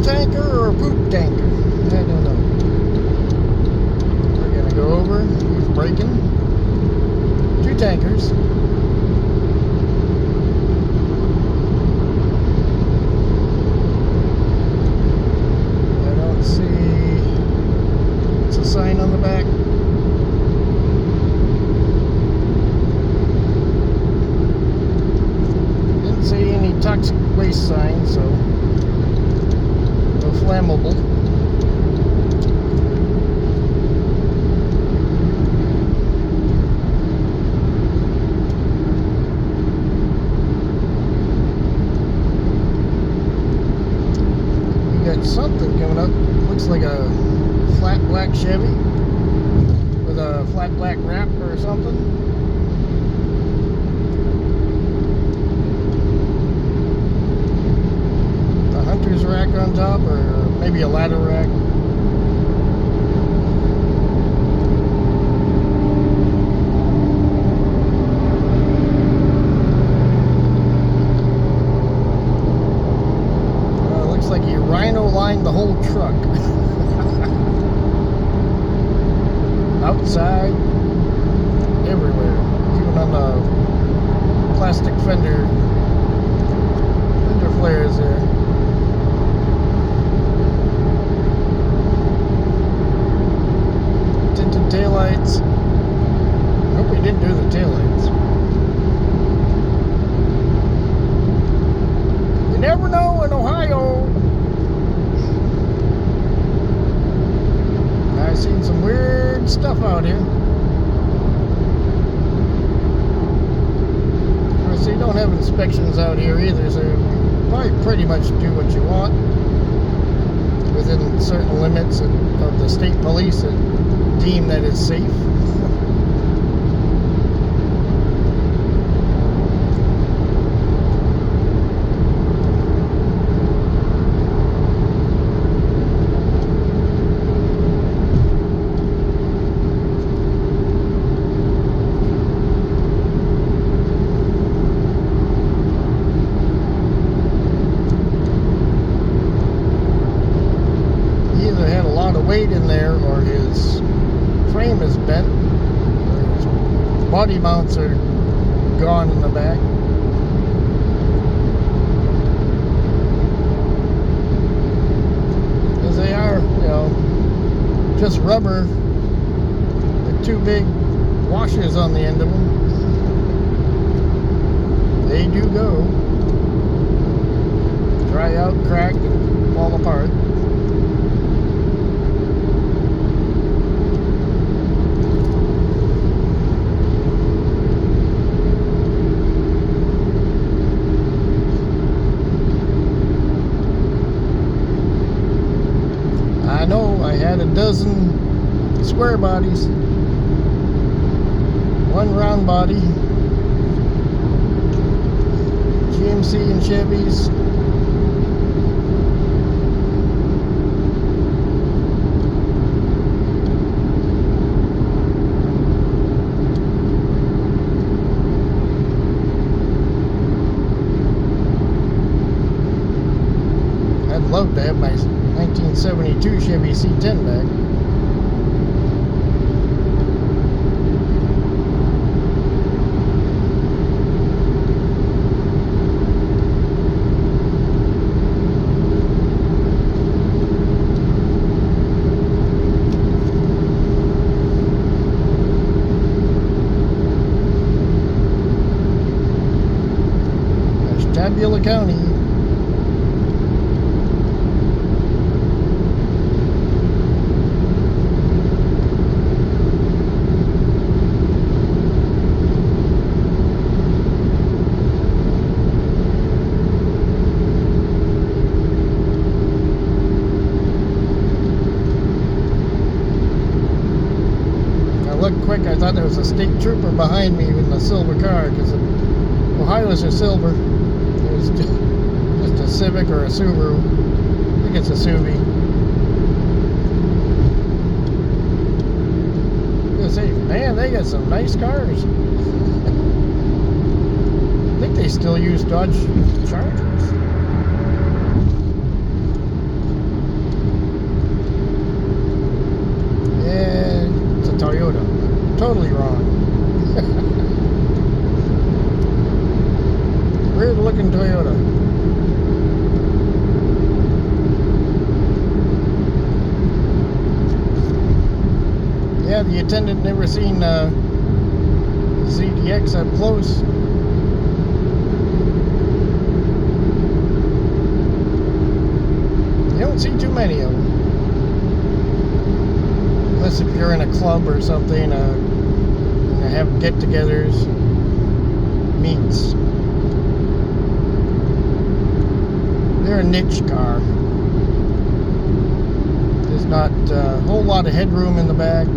S1: Tanker or poop tanker? I don't know. We're gonna go over. He's braking. 2 tankers. I don't see. It's a sign on the back. Didn't see any toxic waste signs, so. Flammable. We got something coming up. Looks like a flat black Chevy with a flat black wrap or something. Hunter's rack on top, or maybe a ladder rack. Looks like he rhino-lined the whole truck. Outside, everywhere, even on the plastic fender flares there. Taillights. I hope we didn't do the taillights. You never know in Ohio. I've seen some weird stuff out here. Of course, they don't have inspections out here either, so you probably pretty much do what you want within certain limits of the state police that deem that it's safe. He either had a lot of weight in there or his frame is bent, his body mounts are gone in the back. As they are, you know, just rubber with 2 big washers on the end of them. They do go. Dry out, crack, and fall apart. I know I had a dozen square bodies, 1 round body, GMC and Chevys. I'd love to have my 1972 Chevy C10 back. There's Tabula County. thought there was a state trooper behind me in the silver car, because Ohio's are silver. It was just a Civic or a Subaru. I think it's a Subi. I say, man, they got some nice cars. I think they still use Dodge Chargers. Yeah, it's a Toyota. Totally wrong. Weird looking Toyota. Yeah, the attendant never seen ZDX up close. You don't see too many of them. Unless if you're in a club or something, and they have get-togethers, meets. They're a niche car. There's not a whole lot of headroom in the back,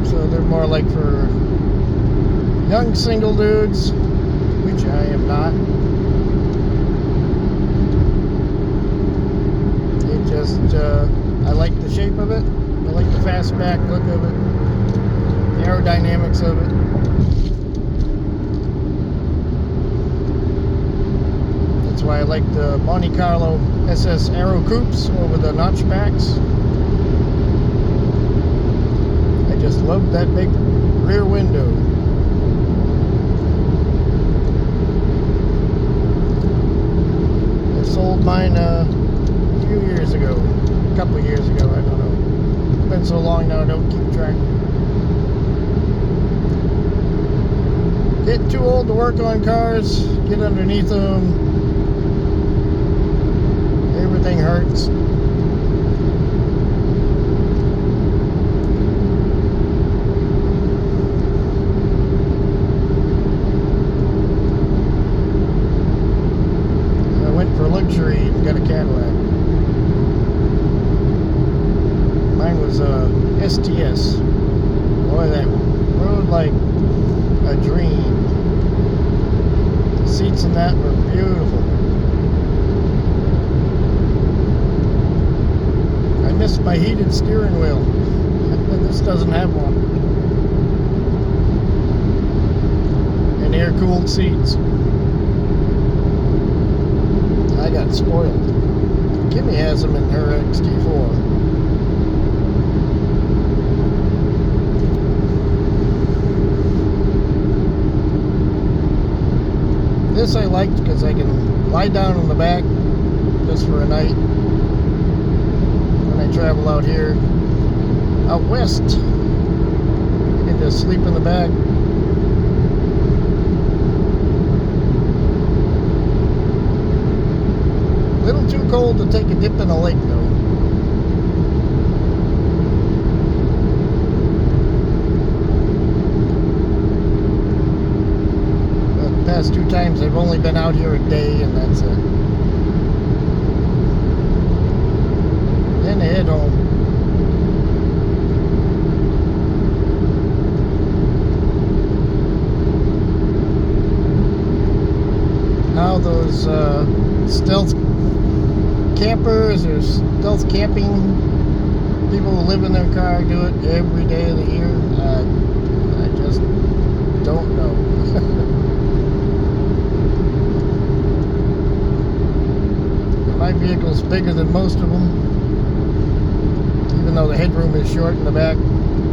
S1: so they're more like for young single dudes, which I am not. It just, I like the shape of it. I like the fastback look of it, the aerodynamics of it. That's why I like the Monte Carlo SS Aero Coupes over the notchbacks. I just love that big rear window. I sold mine a few years ago, a couple of years ago, I don't know. It's been so long now I don't keep track. Get too old to work on cars, get underneath them. Everything hurts. So I went for luxury and got a Cadillac. Mine was a STS. Boy, that rode like a dream. The seats in that were beautiful. I missed my heated steering wheel. This doesn't have one. And air-cooled seats. I got spoiled. Kimmy has them in her XT4. This I liked because I can lie down in the back just for a night. When I travel out here, out west, I can just sleep in the back. A little too cold to take a dip in a lake though. Past 2 times I've only been out here a day and that's it. Then I head home. How those stealth campers or stealth camping people who live in their car do it every day of the year, I just don't know. My vehicle's bigger than most of them. Even though the headroom is short in the back,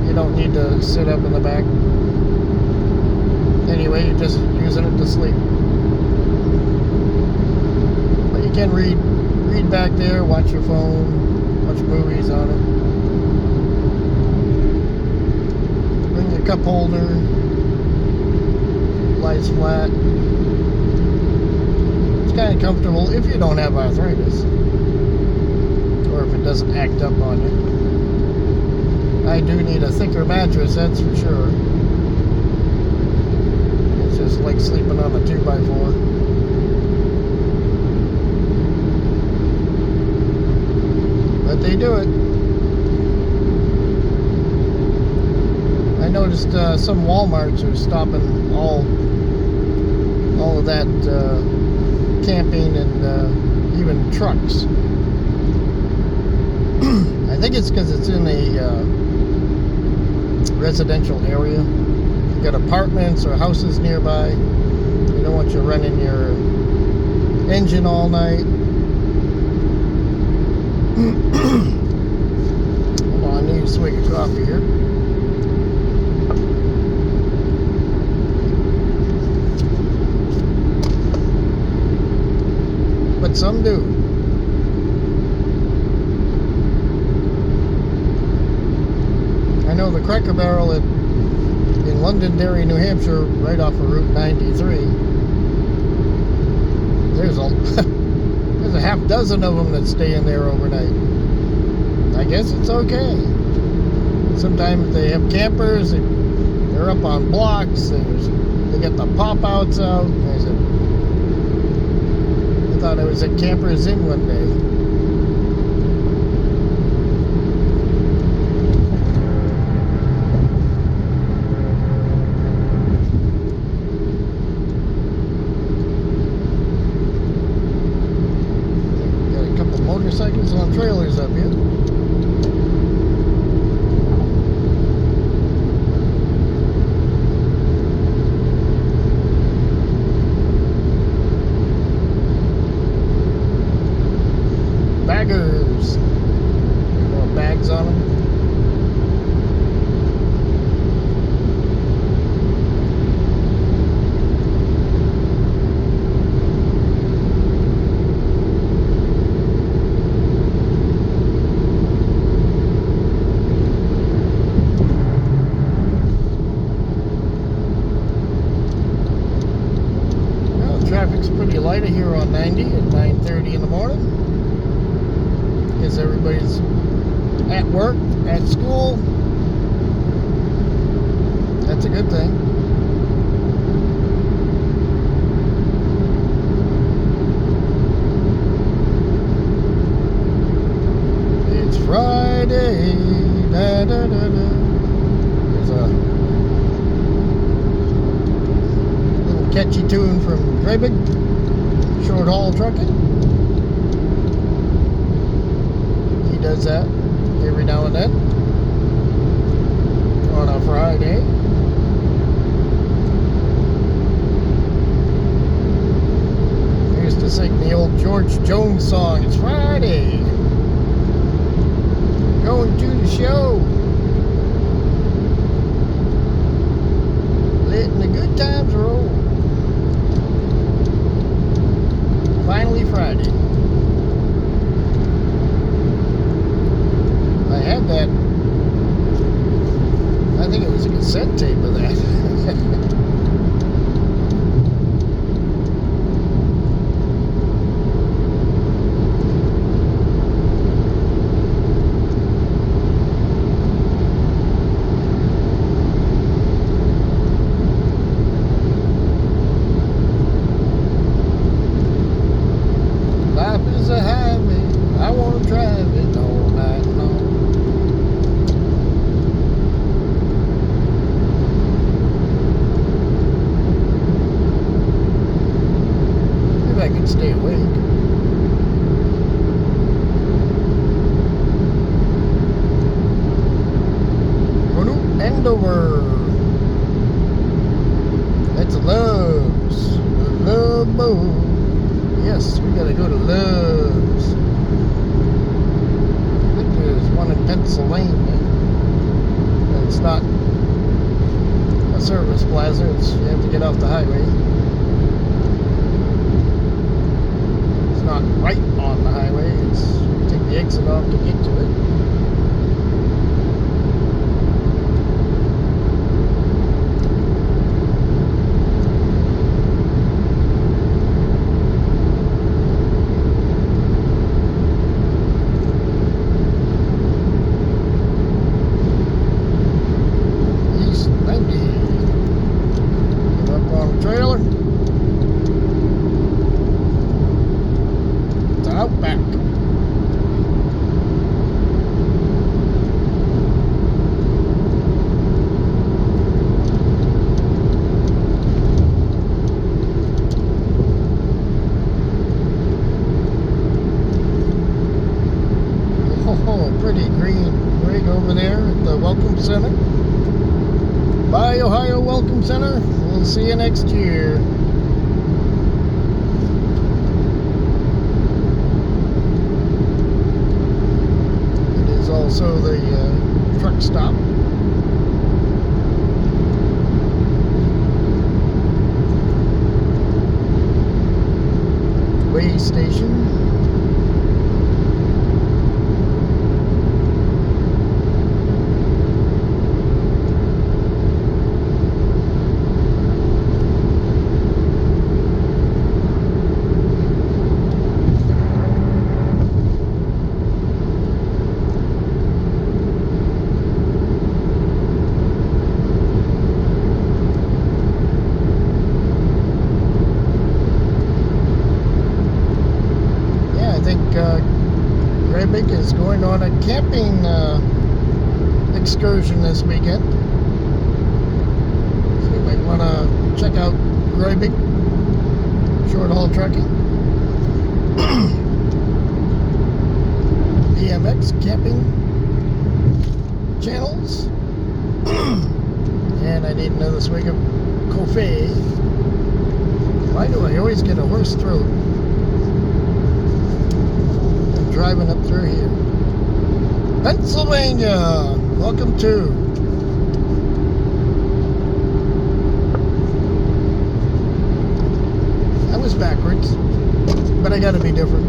S1: you don't need to sit up in the back. Anyway, you're just using it to sleep. But you can read back there, watch your phone, watch movies on it. Bring your cup holder, lies flat. Kind of comfortable if you don't have arthritis or if it doesn't act up on you. I do need a thicker mattress, that's for sure. It's just like sleeping on a 2x4. But they do it. I noticed noticed some Walmarts are stopping all of that camping and even trucks. I think it's because it's in a residential area. You got apartments or houses nearby. You don't want you running your engine all night. Hold on, I need a swig of coffee here. But some do. I know the Cracker Barrel in Londonderry, New Hampshire, right off of Route 93. There's a half dozen of them that stay in there overnight. I guess it's okay. Sometimes they have campers. They're up on blocks. They get the pop-outs out. I thought I was at Campers Inn one day. Motorcycles on trailers up here. Baggers. More bags on them. Traffic's pretty light here on 90 at 9:30 in the morning. Because everybody's at work, at school. That's a good thing. It's Friday. Da, da, da, da. There's a catchy tune from Dreybig, Short Haul Trucking. He does that every now and then on a Friday. I used to sing the old George Jones song, "It's Friday, going to the show, letting the good times roll. Finally Friday." I had that. I think it was a cassette tape of that. Life is a highway, I want to drive it all night long. If I could stay awake. Andover. That's Love's. Love Boat. Yes, we gotta go to Love's. I think there's one in Pennsylvania. It's not a service plaza, you have to get off the highway. It's not right on the highway, you take the exit off to get to it. Trailer. It's Outback. Welcome Center. Bye, Ohio Welcome Center. We'll see you next year. It is also the truck stop. Way station. Greybig is going on a camping excursion this weekend. So you might want to check out Greybig short haul trucking. BMX camping channels. And I need another swig of coffee. Why do I always get a hoarse throat driving up through here? Pennsylvania, welcome to. I was backwards, but I gotta be different.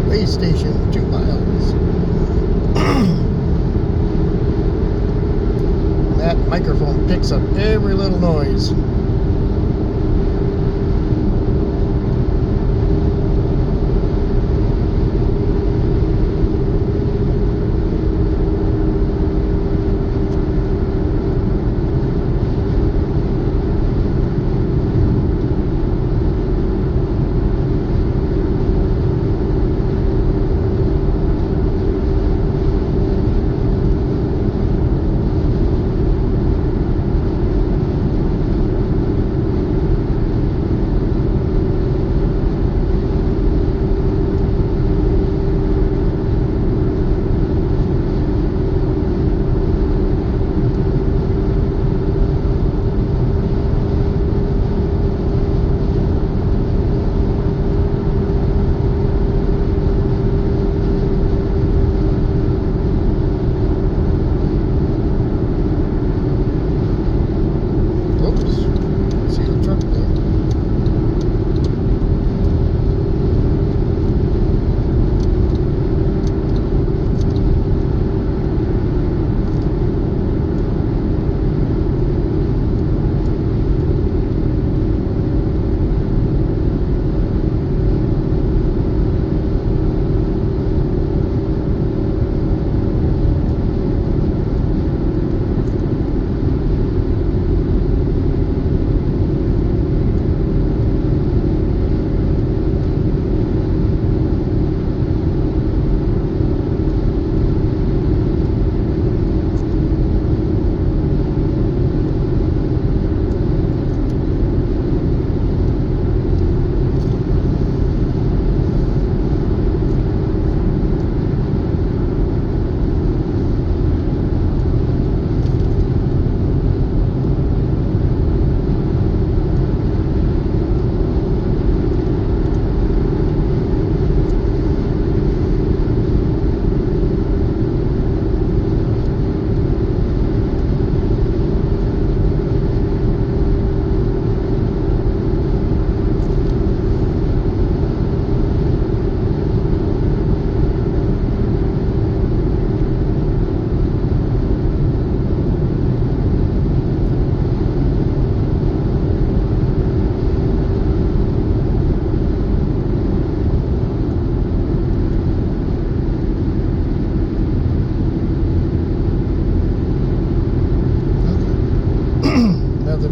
S1: Way station, 2 miles. That microphone picks up every little noise.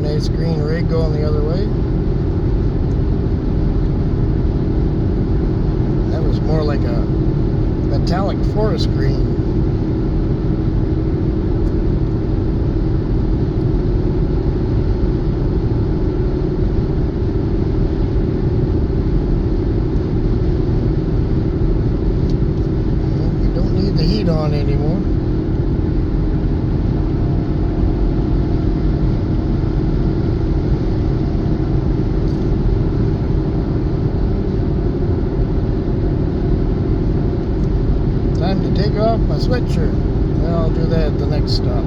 S1: Nice green rig going the other way. That was more like a metallic forest green. sweatshirt. Well, I'll do that at the next stop.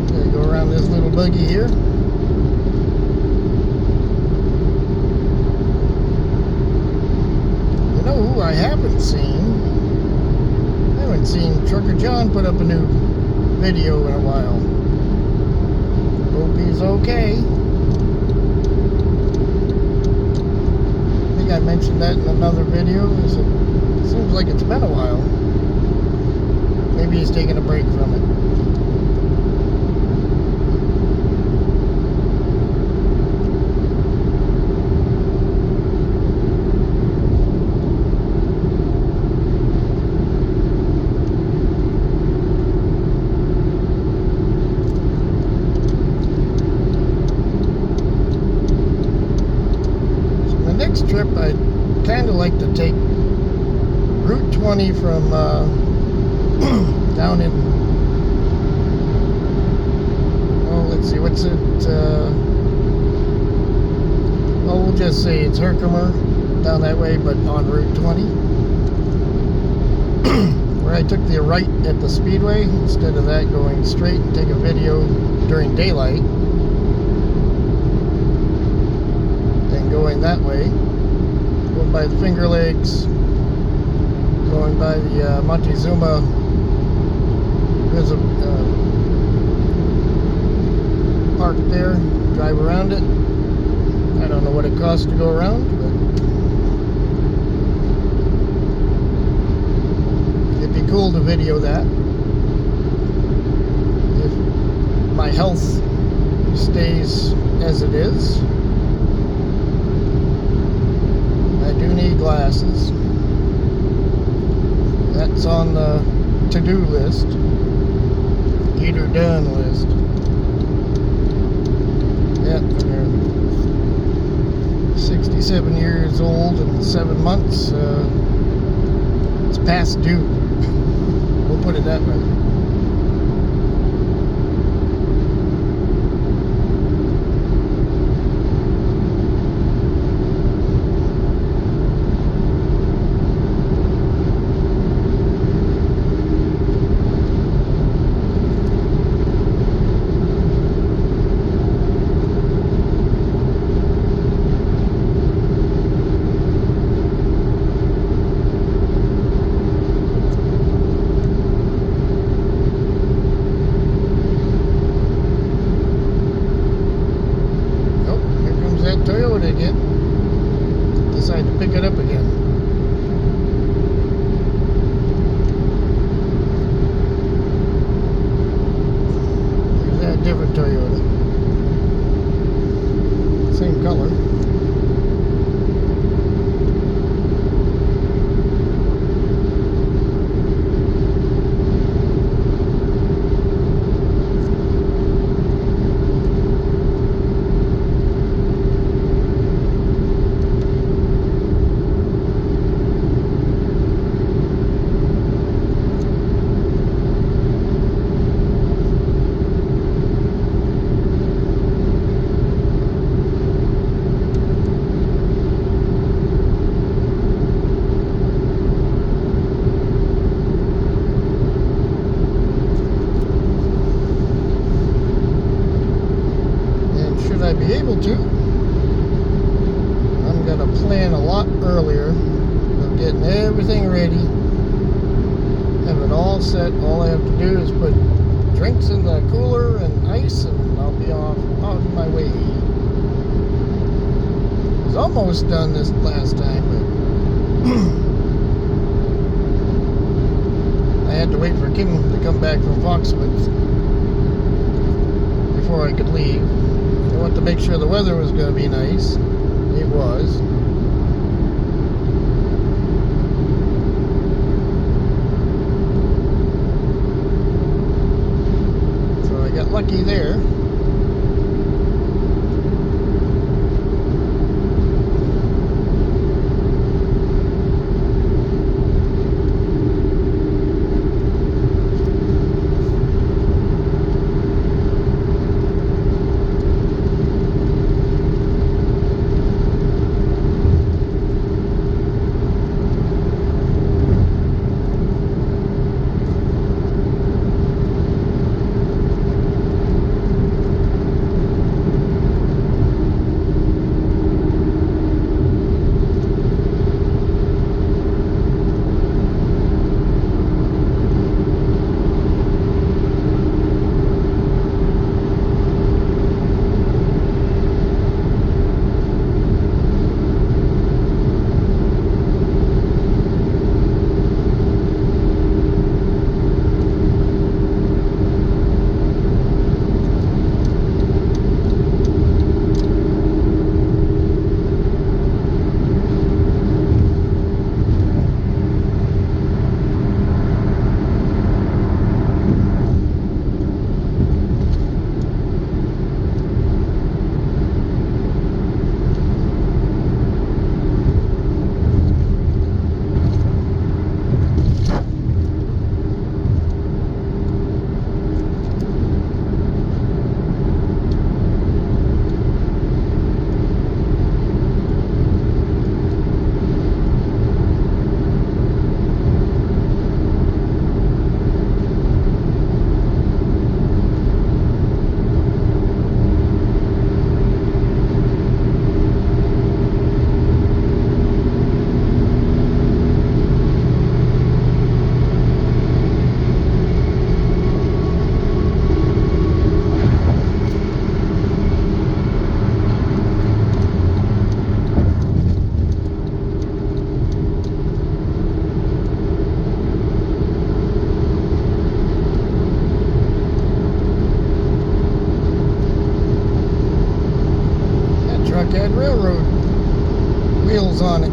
S1: Okay, go around this little buggy here. You know who I haven't seen? I haven't seen Trucker John put up a new video in a while. Hope he's okay. I think I mentioned that in another video. It seems like it's been a while. Maybe he's taking a break from it. Trip, I'd kind of like to take Route 20 from down in, oh, let's see, what's it, well, we'll just say it's Herkimer, down that way, but on Route 20, where I took the right at the speedway, instead of that going straight and take a video during daylight, and going that way. Going by the Finger Lakes, going by the Montezuma park there, drive around it. I don't know what it costs to go around, but it'd be cool to video that. If my health stays as it is. I do need glasses. That's on the to-do list. Get her done list. Yep, they're 67 years old and 7 months. It's past due. We'll put it that way. Toyota again. Decide to pick it up again. Here's that different Toyota. Same color. I'd be able to, I'm going to plan a lot earlier of getting everything ready, have it all set. All I have to do is put drinks in the cooler and ice, and I'll be on my way. I was almost done this last time, but I had to wait for Kim to come back from Foxwoods before I could leave. I wanted to make sure the weather was going to be nice. It was. So I got lucky there. truck had railroad wheels on it.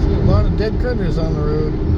S1: See a lot of dead critters on the road.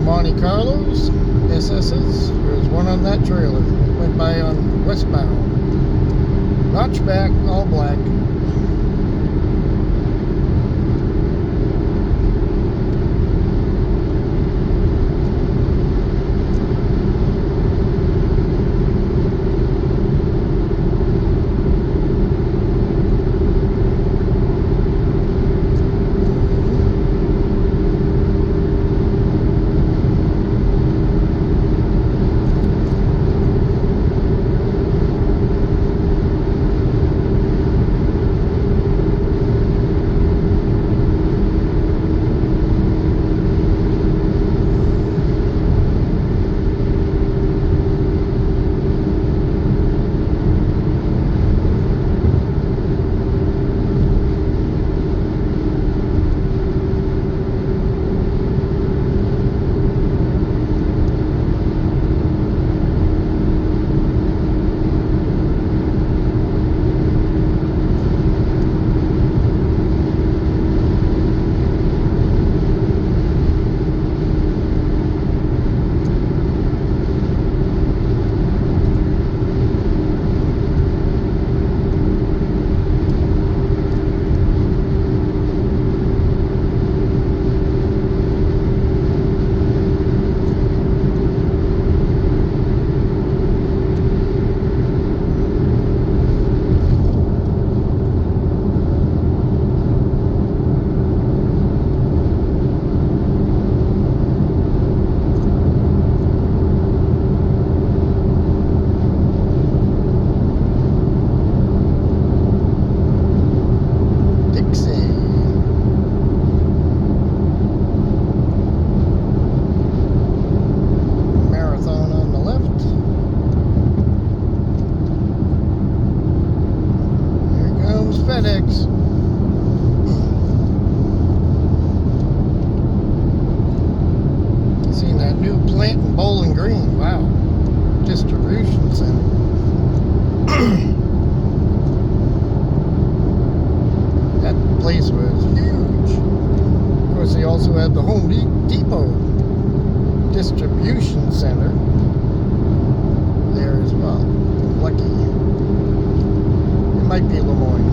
S1: Monte Carlos SS's. There's one on that trailer. Went by on westbound. Notchback, all black. distribution center. distribution center there as well. Lucky. It might be Lemoyne.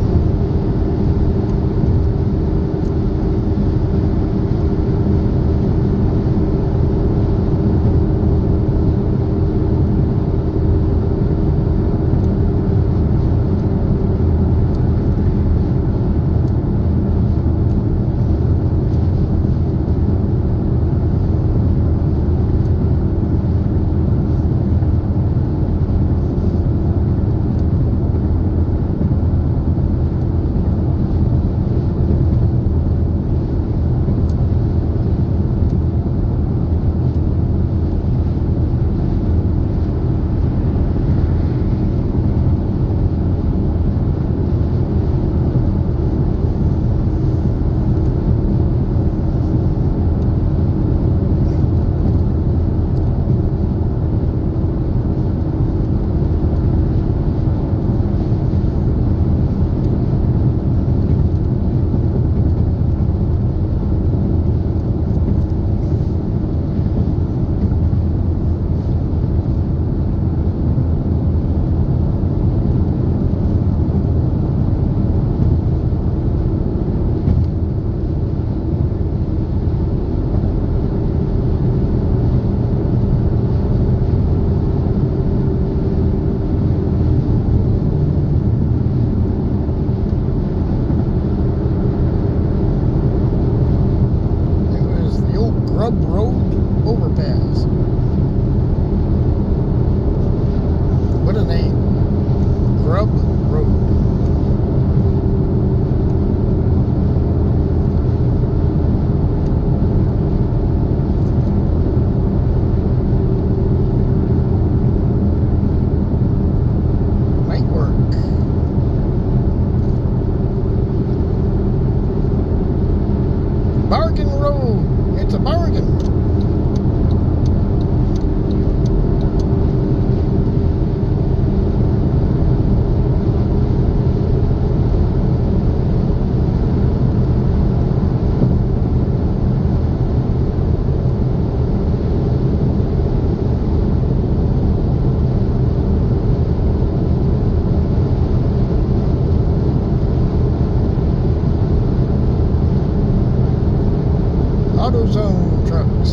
S1: AutoZone trucks.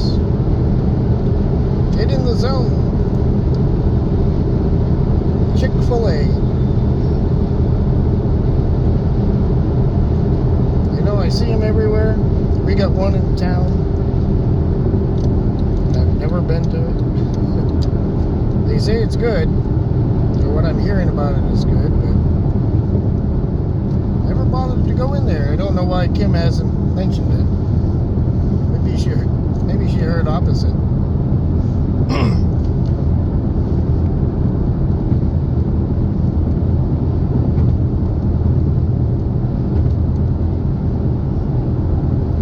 S1: Get in the zone. Chick-fil-A. You know, I see them everywhere. We got one in town. I've never been to it. They say it's good. Or what I'm hearing about it is good, but never bothered to go in there. I don't know why Kim hasn't mentioned it. Maybe she heard opposite.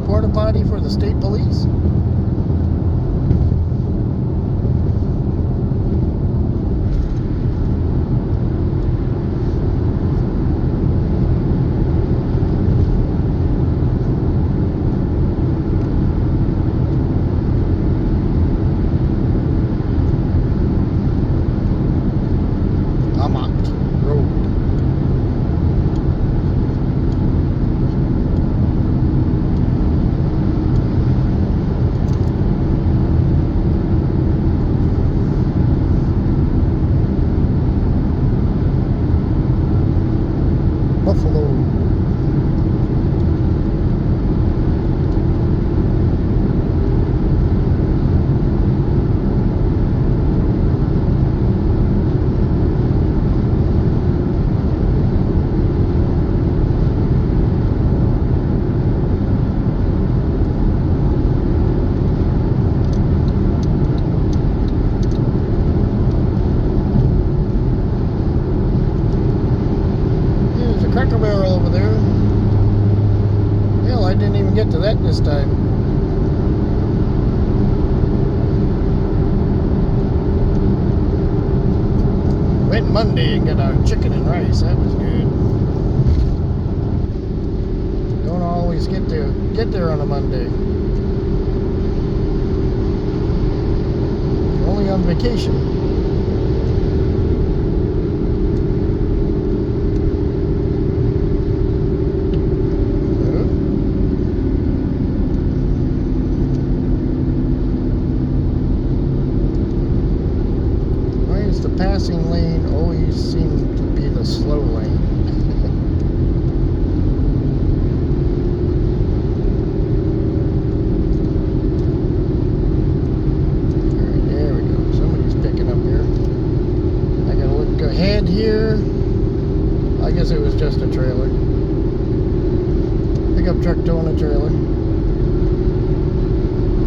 S1: Porta potty for the state police. Get to that this time. Went Monday and got our chicken and rice. That was good. Don't always get there on a Monday. family on vacation. Why is the passing lane always seem to be the slow lane? Here, I guess it was just a trailer. Pickup truck towing a trailer.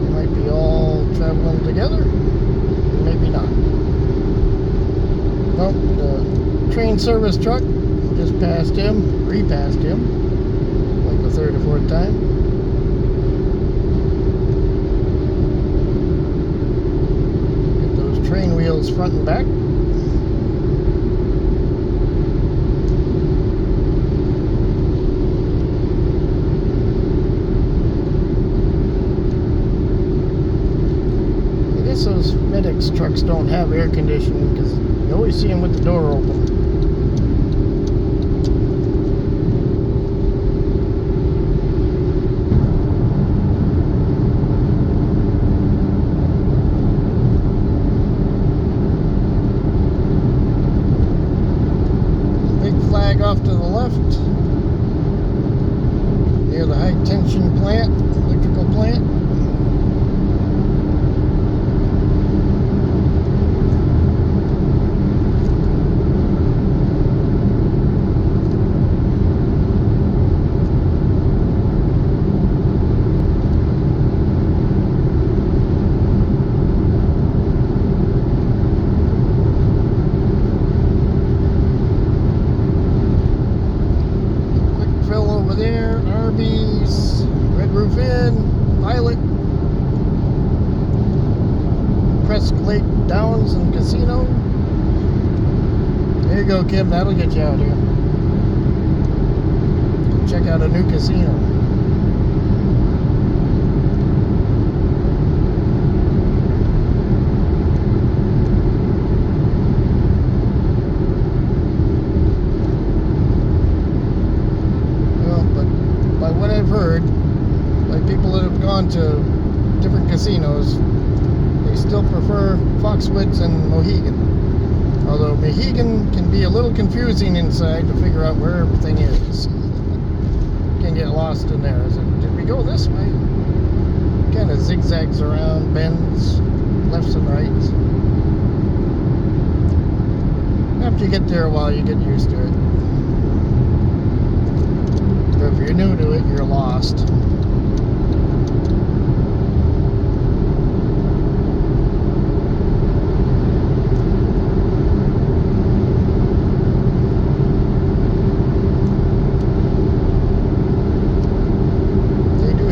S1: They might be all traveling together, maybe not. Well, the train service truck just passed him, repassed him, like the third or fourth time. Get those train wheels front and back. Those FedEx trucks don't have air conditioning because you always see them with the door open. Big flag off to the left near the high tension plant, electrical plant. Roof Inn, Pilot, Presque Lake Downs and Casino. There you go, Kim. That'll get you out here. Check out a new casino. Well, but by what I've heard, like people that have gone to different casinos, they still prefer Foxwoods and Mohegan. Although Mohegan can be a little confusing inside to figure out where everything is. Can get lost in there. Is it, did we go this way? Kind of zigzags around, bends, lefts and rights. After you get there a while, you get used to it. But if you're new to it, you're lost.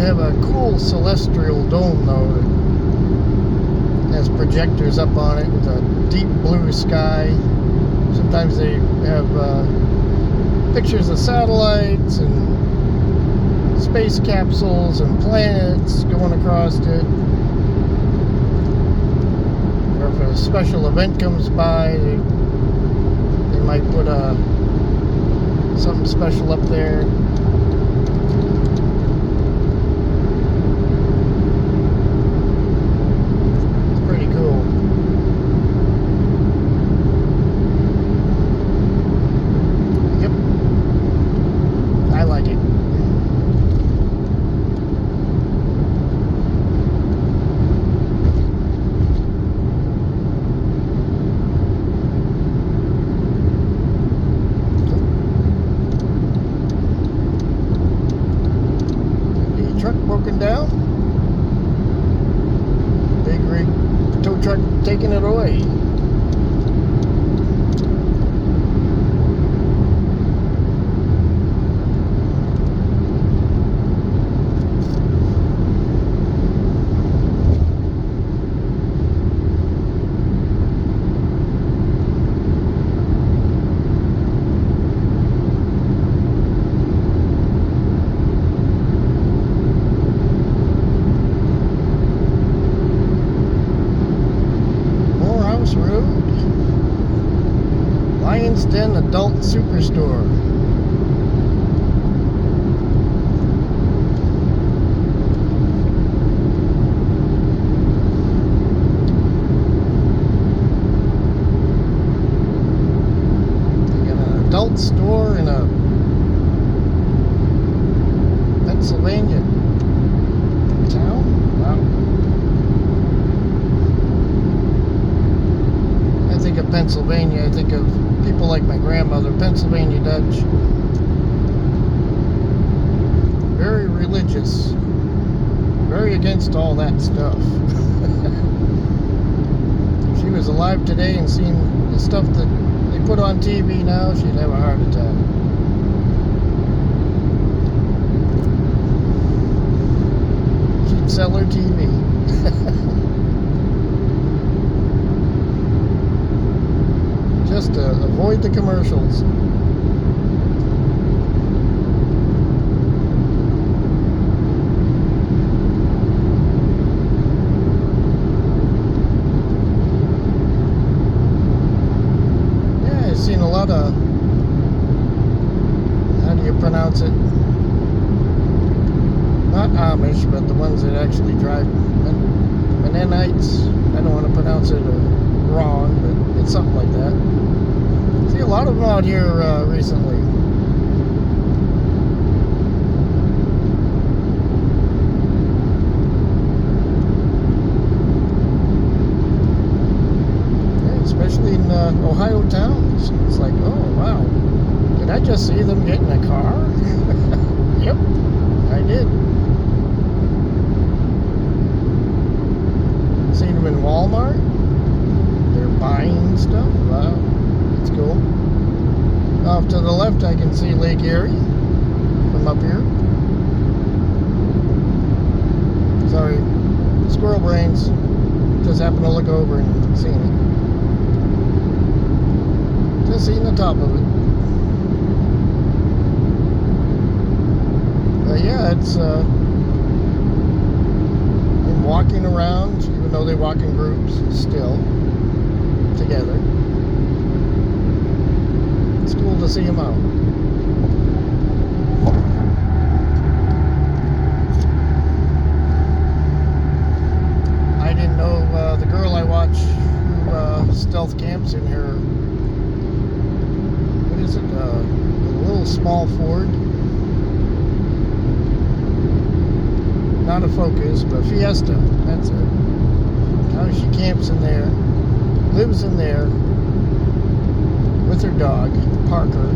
S1: Have a cool celestial dome though that has projectors up on it with a deep blue sky. Sometimes they have pictures of satellites and space capsules and planets going across it. Or if a special event comes by, they might put something special up there. Truck broken down. Big rig tow truck taking it away. Forks Road, Lion's Den Adult Superstore. They got an adult store in a Pennsylvania town. Wow. I think of Pennsylvania, I think of people like my grandmother, Pennsylvania Dutch. Very religious. Very against all that stuff. If she was alive today and seen the stuff that they put on TV now, she'd have a heart attack. She'd sell her TV. Just to avoid the commercials. Yeah, I've seen a lot of, how do you pronounce it? Not Amish, but the ones that actually drive Mennonites. I don't want to pronounce it wrong, but it's something like that. See a lot of them out here recently. Yeah, especially in Ohio towns. It's like, oh wow, did I just see them get in a car? Yep, I did. Seen them in Walmart. They're buying stuff. Wow, that's cool. Off to the left, I can see Lake Erie from up here. Sorry, squirrel brains. Just happened to look over and seen it. Just seen the top of it. But yeah, it's I'm walking around, even though they walk in groups still together. It's cool to see them out. I didn't know the girl I watch who stealth camps in her, what is it, a little small Ford. Not a Focus, but Fiesta, that's it. How she camps in there, lives in there, with her dog, Parker.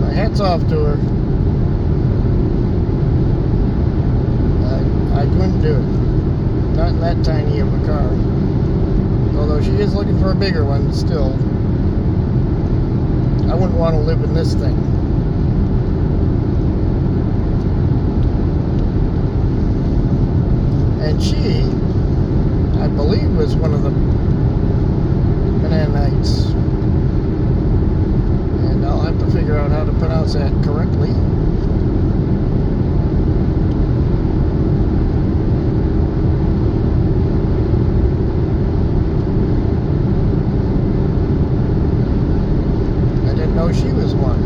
S1: My hat's off to her. I couldn't do it. Not in that tiny of a car. Although she is looking for a bigger one still. I wouldn't want to live in this thing. And she, I believe, was one of the Mennonites. And I'll have to figure out how to pronounce that correctly. I didn't know she was one.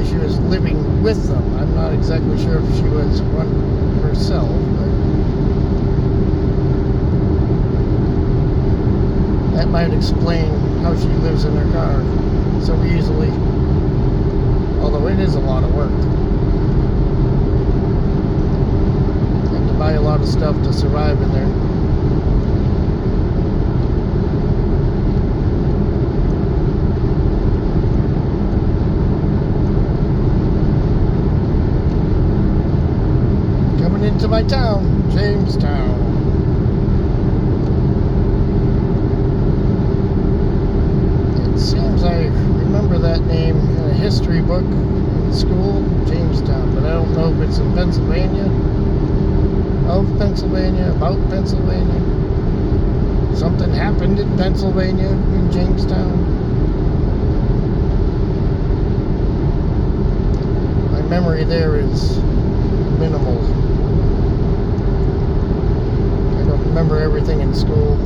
S1: She was living with them. I'm not exactly sure if she was one herself, but that might explain how she lives in her car so easily. Although it is a lot of work. You have to buy a lot of stuff to survive in there. Into my town, Jamestown. It seems I remember that name in a history book in school, Jamestown, but I don't know if it's in Pennsylvania, of Pennsylvania, about Pennsylvania. something happened in Pennsylvania, in Jamestown. My memory there is minimal. I don't remember everything in school.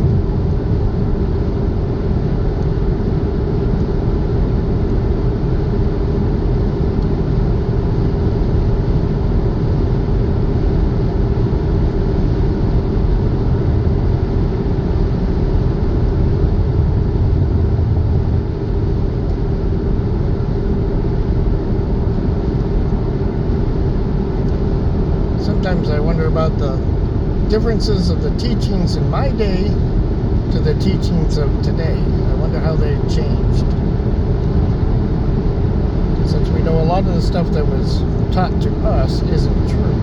S1: Sometimes I wonder about the differences of the teachings in my day to the teachings of today. I wonder how they changed. Since we know a lot of the stuff that was taught to us isn't true.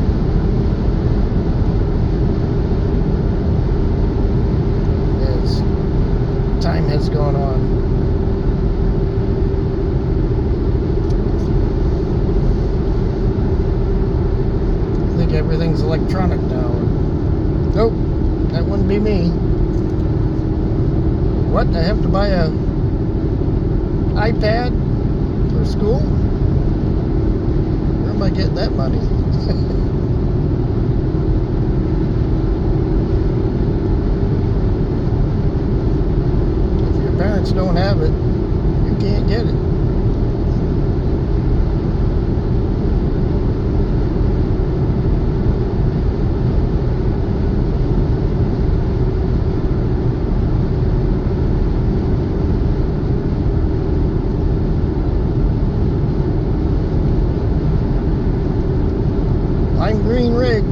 S1: As time has gone on. Everything's electronic now. Nope, that wouldn't be me. What? I have to buy a iPad for school? Where am I getting that money? If your parents don't have it, you can't get it. Green rig.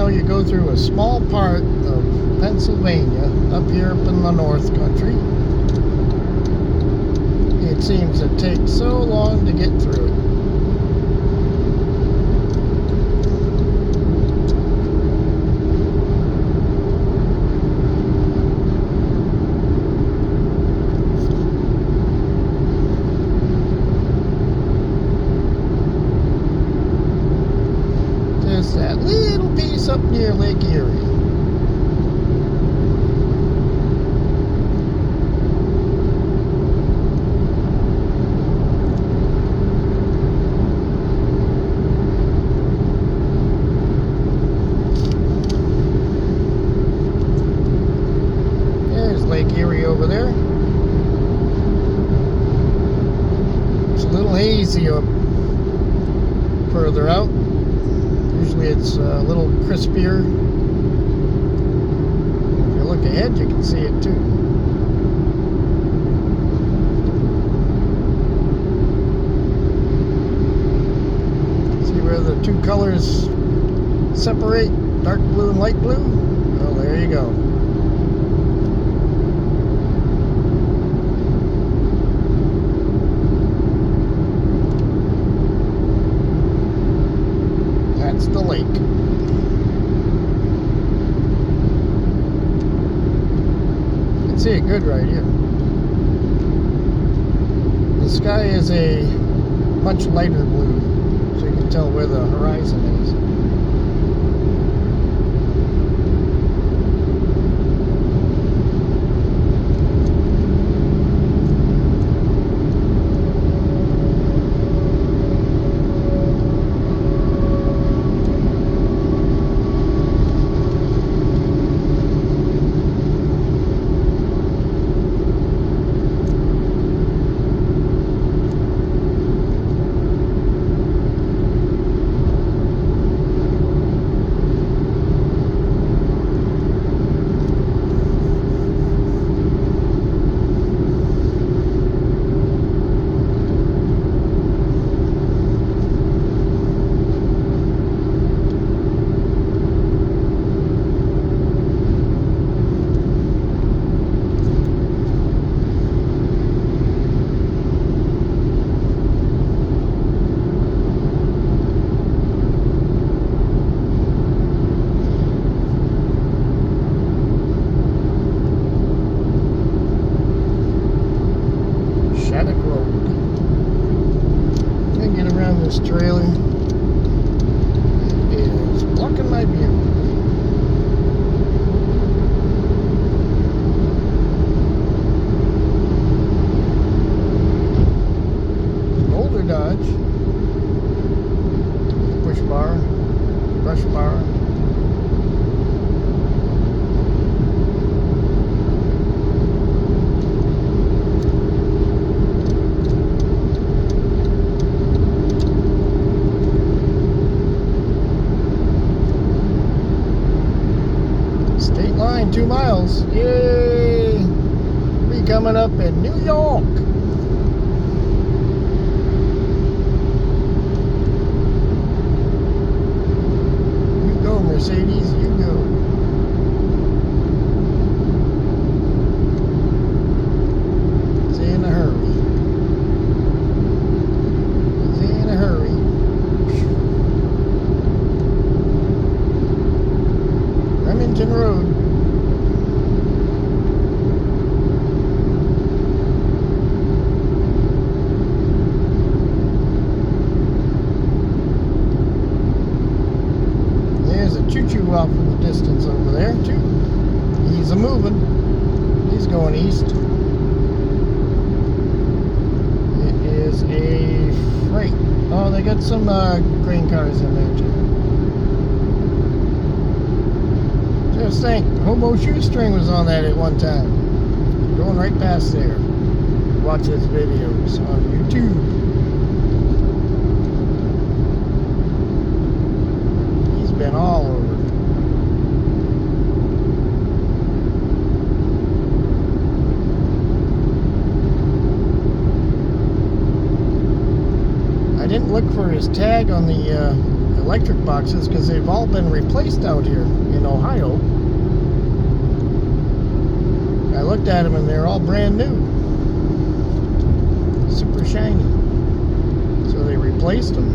S1: You go through a small part of Pennsylvania up here up in the North Country. It seems to take so long to get through it. Just that little piece up near Lake Erie. There's Lake Erie over there. It's a little hazy up further out. Usually it's a little crispier. If you look ahead, you can see it too. See where the two colors separate, dark blue and light blue? Well, there you go. That's the lake. You can see it good right here. The sky is a much lighter blue, so you can tell where the horizon is. This trailer is blocking my view. Older Dodge. Push bar, brush bar. State line, 2 miles. Yay! We coming up in New York. You go, Mercedes, you go. Say in a hurry. Say in a hurry. Remington Road. There's a choo-choo off in the distance over there too. He's a moving. He's going east. It is a freight. Oh, they got some grain cars in there too. Just think, Hobo Shoestring was on that at one time. Going right past there. Watch his videos on YouTube. He's been all over. I didn't look for his tag on the electric boxes because they've all been replaced out here in Ohio. I looked at them and they're all brand new, super shiny. So they replaced them.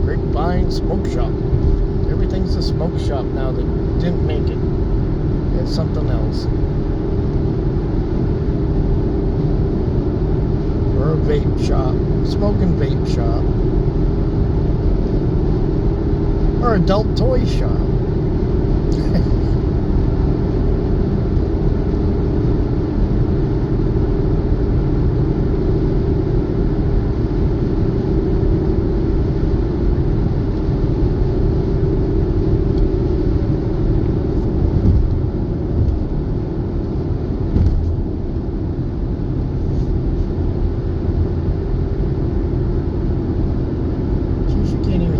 S1: Grapevine Smoke Shop. Everything's a smoke shop now that didn't make it. It's something else. Or a vape shop. Smoking vape shop. Or adult toy shop.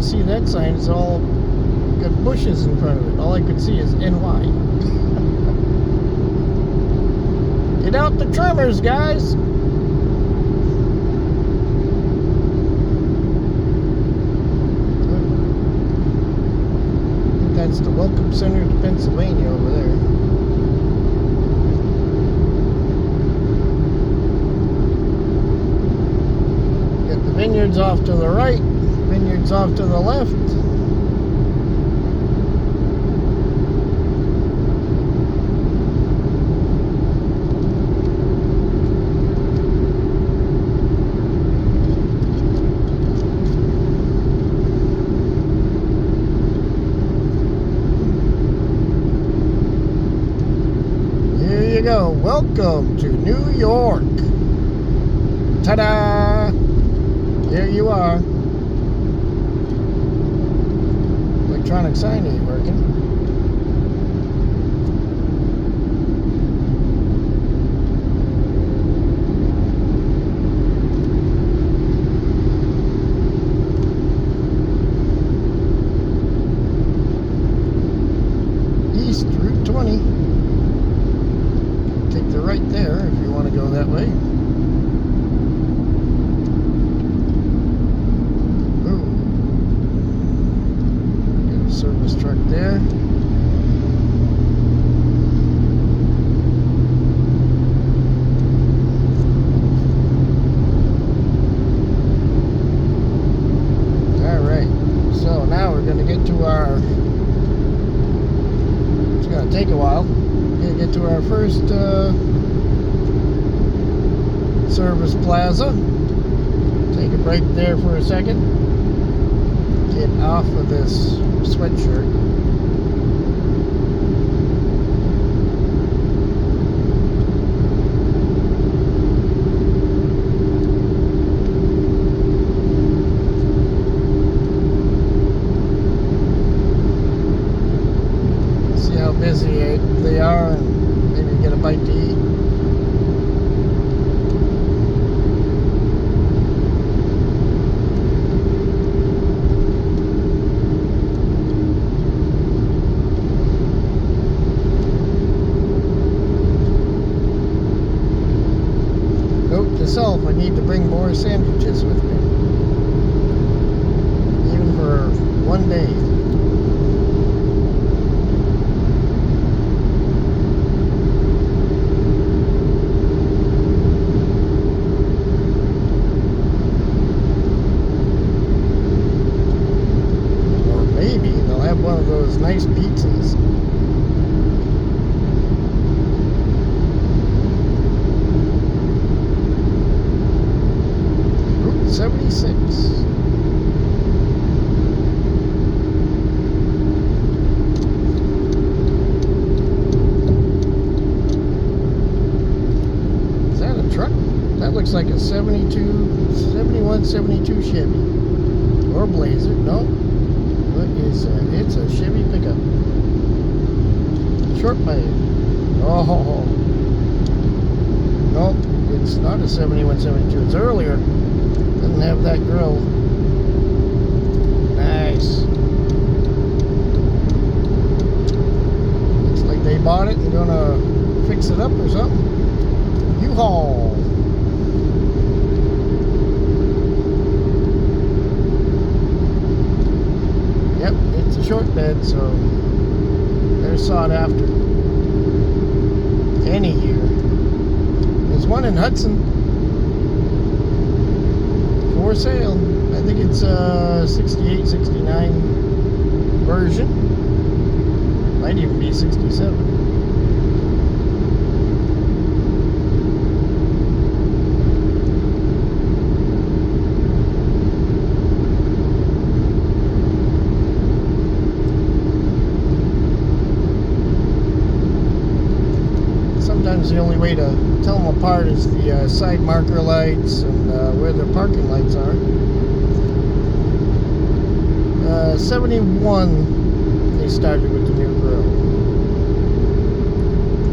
S1: See that sign, it's all got bushes in front of it. All I could see is NY. Get out the trimmers, guys. I think that's the Welcome Center to Pennsylvania over there. Got the vineyards off to the right. Vineyards off to the left. Here you go. Welcome to New York. Ta-da! Here you are. Electronic sign ain't working. East Route 20. Take the right there if you want to go that way. Service truck there. Alright, so now we're first service plaza. Take a break there for a second. Get off of this sweatshirt. See how busy they are, and maybe get a bite to eat. Note to self, I need to bring more sandwiches with me, even for one day. Or maybe they'll have one of those nice pizzas. Route 76. Is that a truck? That looks like a 71, 72 Chevy. Or Blazer. No. What is that? It's a Chevy pickup. Short pipe. Oh. Nope. It's not a 71, 72. It's earlier. Doesn't have that grill. Nice. Looks like they bought it and gonna fix it up or something. U-Haul. Yep, it's a short bed, so they're sought after any year. There's one in Hudson for sale. I think it's 68, 69 version. Might even be 67. Sometimes the only way to tell them apart is the side marker lights and where their parking lights are. 71, they started with the new grill,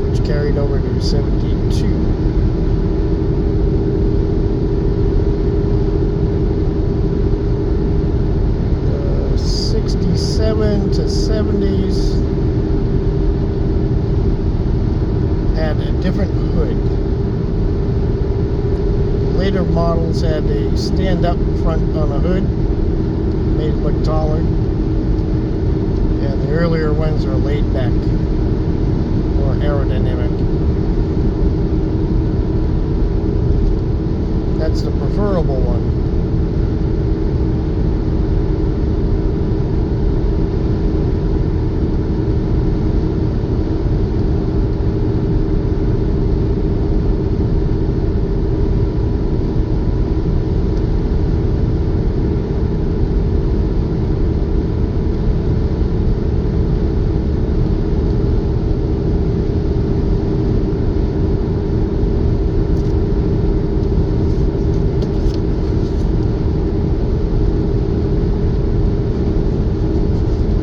S1: which carried over to 72. 67 to 70s had a different hood. Later models had a stand-up front on a hood, made it look taller, and the earlier ones are laid back, more aerodynamic. That's the preferable one.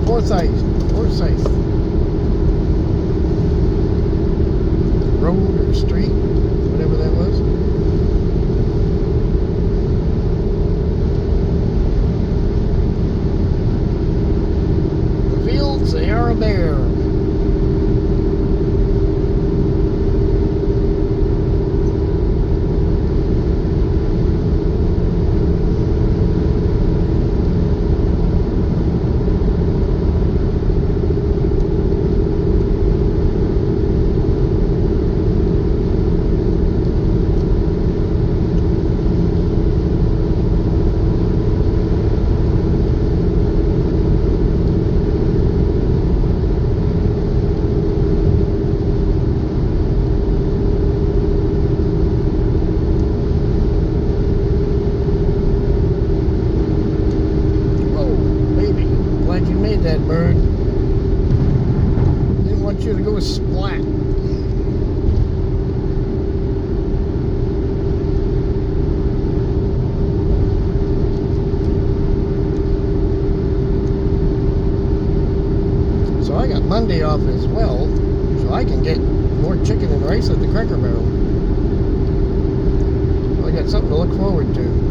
S1: Forsyth Road or street, whatever that was. The fields, they are bare. Friday off as well, so I can get more chicken and rice at the Cracker Barrel. I got something to look forward to.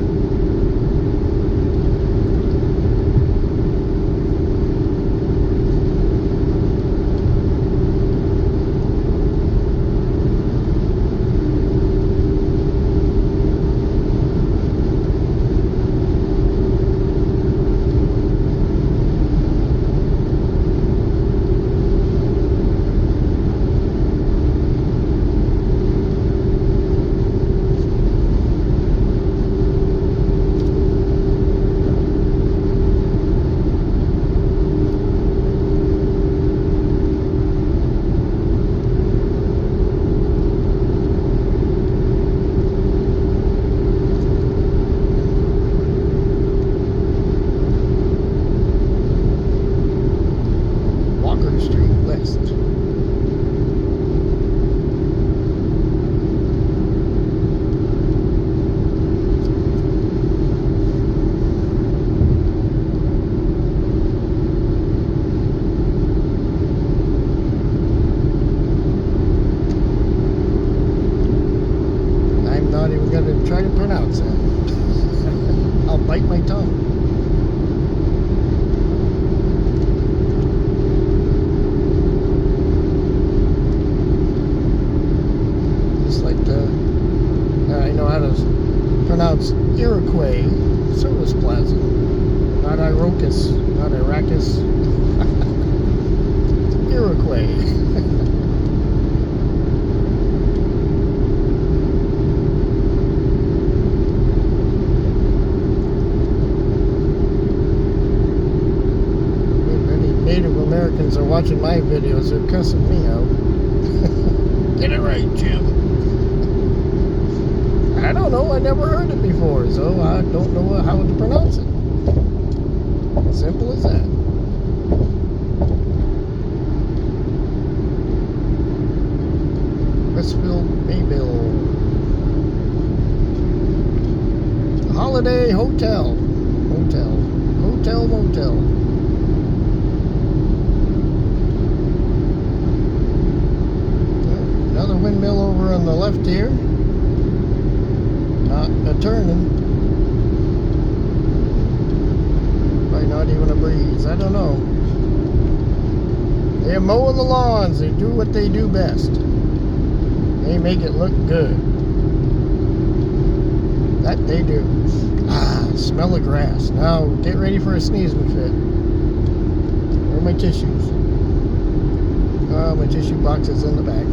S1: Try to pronounce that. I'll bite my tongue. Just like I know how to pronounce Iroquois Service Plaza. Not Iroquois, not Iraqis. Iroquois. Native Americans are watching my videos, they're cussing me out. Get it right, Jim. I don't know, I never heard it before, so I don't know how to pronounce it. Simple as that. Westfield Mayville Holiday Hotel. Motel. Another windmill over on the left here. Not a turning. Probably not even a breeze. I don't know. They're mowing the lawns. They do what they do best. They make it look good. That they do. Ah, smell of grass. Now get ready for a sneezing fit. Where are my tissues? Oh, my tissue box is in the back.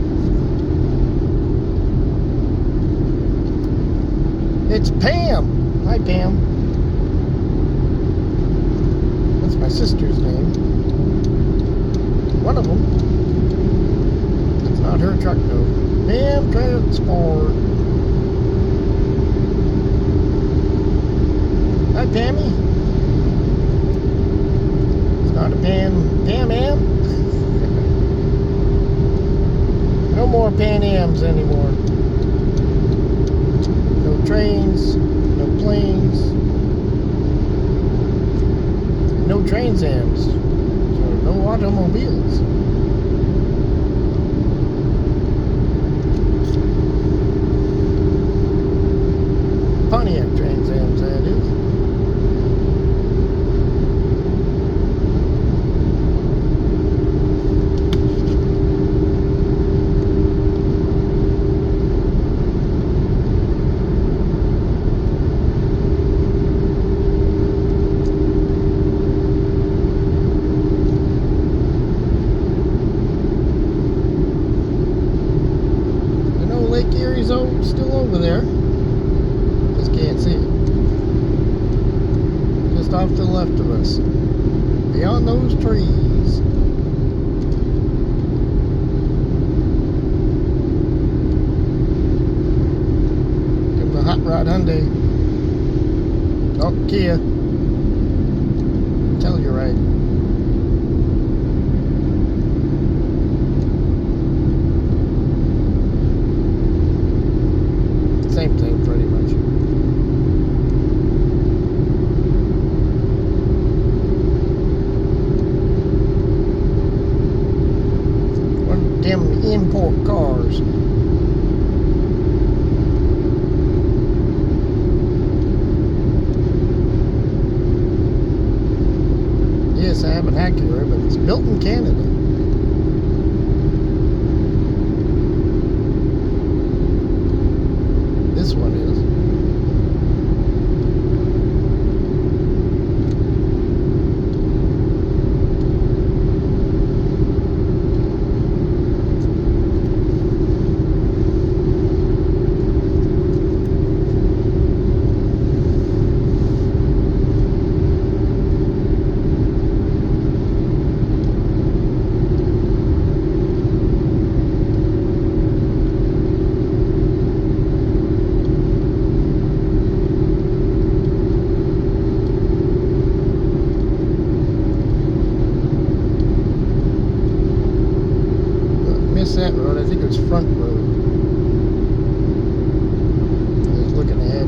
S1: It's Pam. Hi, Pam. That's my sister's name. One of them. It's not her truck, though. Pam Transport. Hi, Pammy. It's not a Pam Am. No more Pan Ams anymore. No trains, no planes, no Trans Ams, so no automobiles. Pontiac Trans Ams, that is. Still over there. Just can't see it. Just off to the left of us. Beyond those trees. Comes a Hot Rod Hyundai. Oh, Kia. Tell you right. Same thing, pretty much. built in Canada. This one is. That road, I think it was Front Road. I was looking ahead.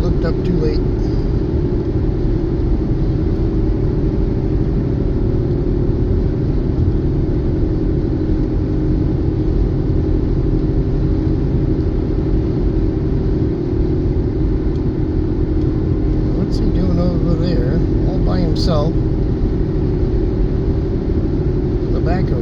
S1: Looked up too late. What's he doing over there? All by himself. Tobacco.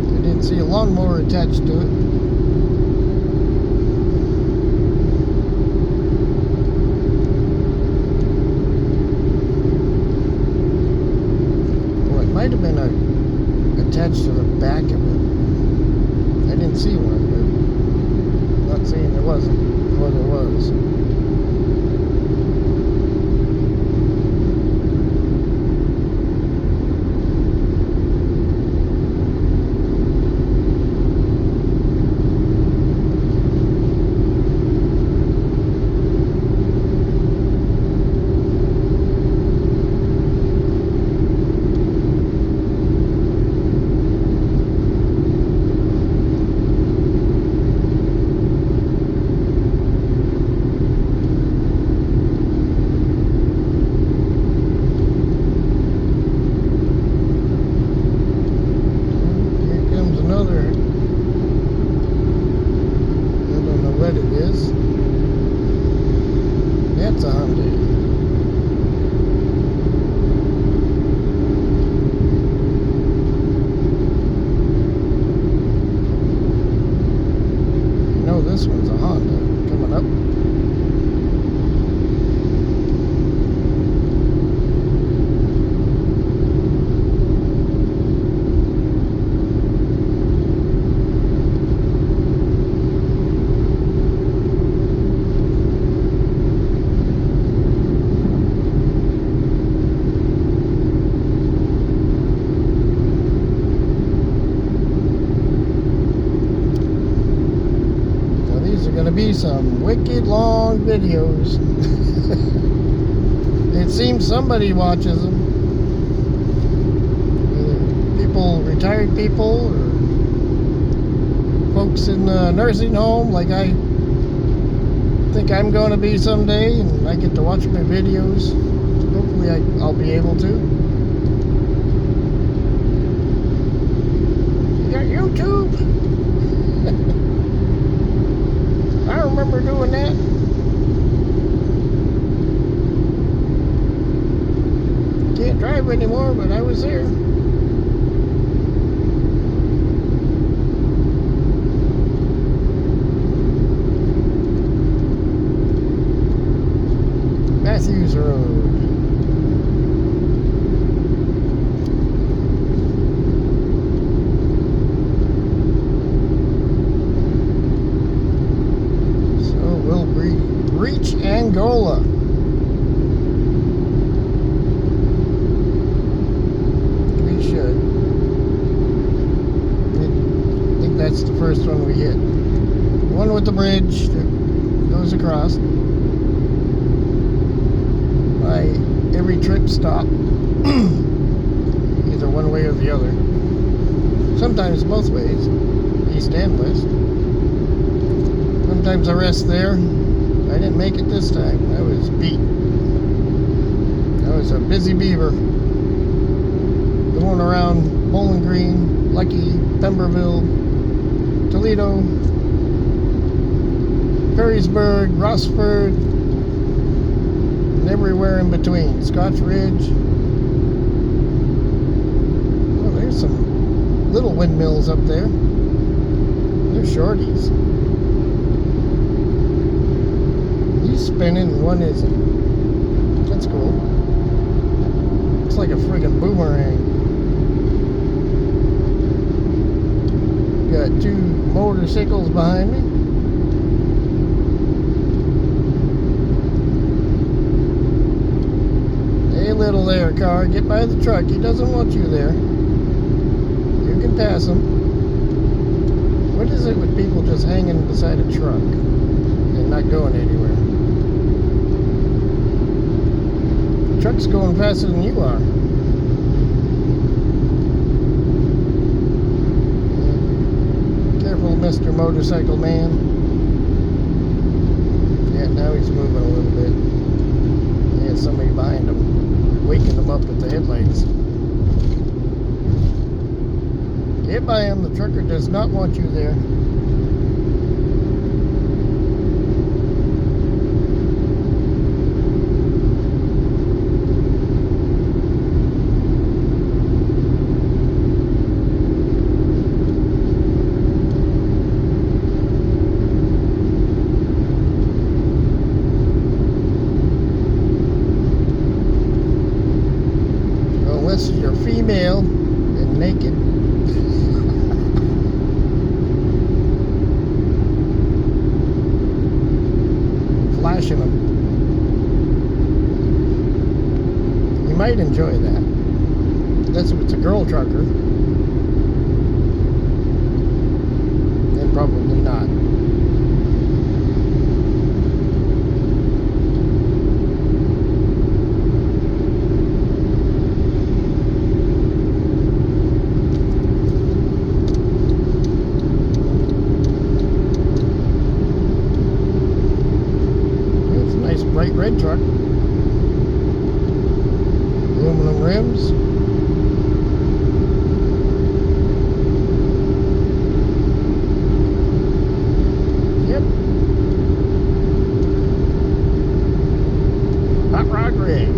S1: I didn't see a lawnmower attached to it. Well, it might have been attached to the back of it. I didn't see one, but I'm not saying there wasn't, or there was. That's a Hyundai. You know this one's a Honda coming up. Gonna be some wicked long videos. It seems somebody watches them. People, retired people, or folks in the nursing home like I think I'm going to be someday, and I get to watch my videos. Hopefully I'll be able to. You got YouTube? I remember doing that. Can't drive anymore, but I was there. Matthews Road. Reach Angola. We should. I think that's the first one we hit. The one with the bridge that goes across. By every trip stop. Either one way or the other. Sometimes both ways. East and west. Sometimes I rest there. I didn't make it this time. I was beat. That was a busy beaver going around Bowling Green, Lucky, Pemberville, Toledo, Perrysburg, Rossford, and everywhere in between. Scotch Ridge. Oh, there's some little windmills up there. They're shorties. He's spinning and one isn't. That's cool. Looks like a friggin' boomerang. Got two motorcycles behind me. Hey, little there, car, get by the truck. He doesn't want you there. You can pass him. What is it with people just hanging beside a truck and not going anywhere? The truck's going faster than you are. Careful, Mr. Motorcycle Man. Yeah, now he's moving a little bit. Yeah, somebody behind him, waking him up with the headlights. Get by him, the trucker does not want you there. Unless you're female and naked. Flashing them. You might enjoy that. That's if it's a girl trucker. Then probably not. Bright red truck. Aluminum rims. Yep. Hot rod red. I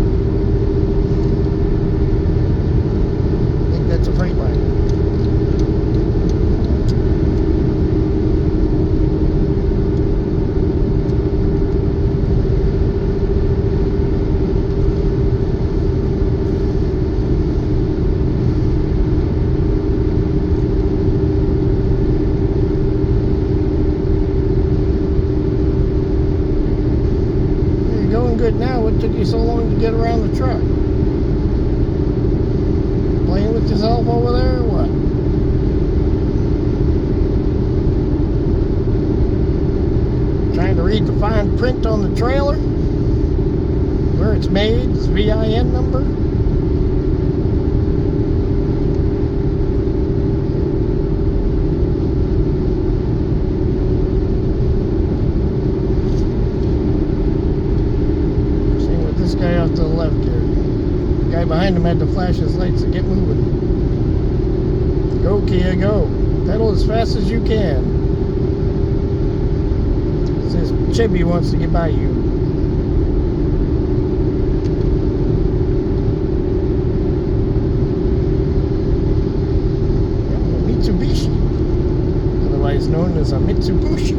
S1: think that's a Freightliner. Good now. What took you so long to get around the truck? Playing with yourself over there or what? Trying to read the fine print on the trailer? Where it's made, its VIN number? Guy off to the left here. The guy behind him had to flash his lights to get moving. Go, Kia, go. Pedal as fast as you can. It says Chevy wants to get by you. Yeah, a Mitsubishi. Otherwise known as a Mitsubishi.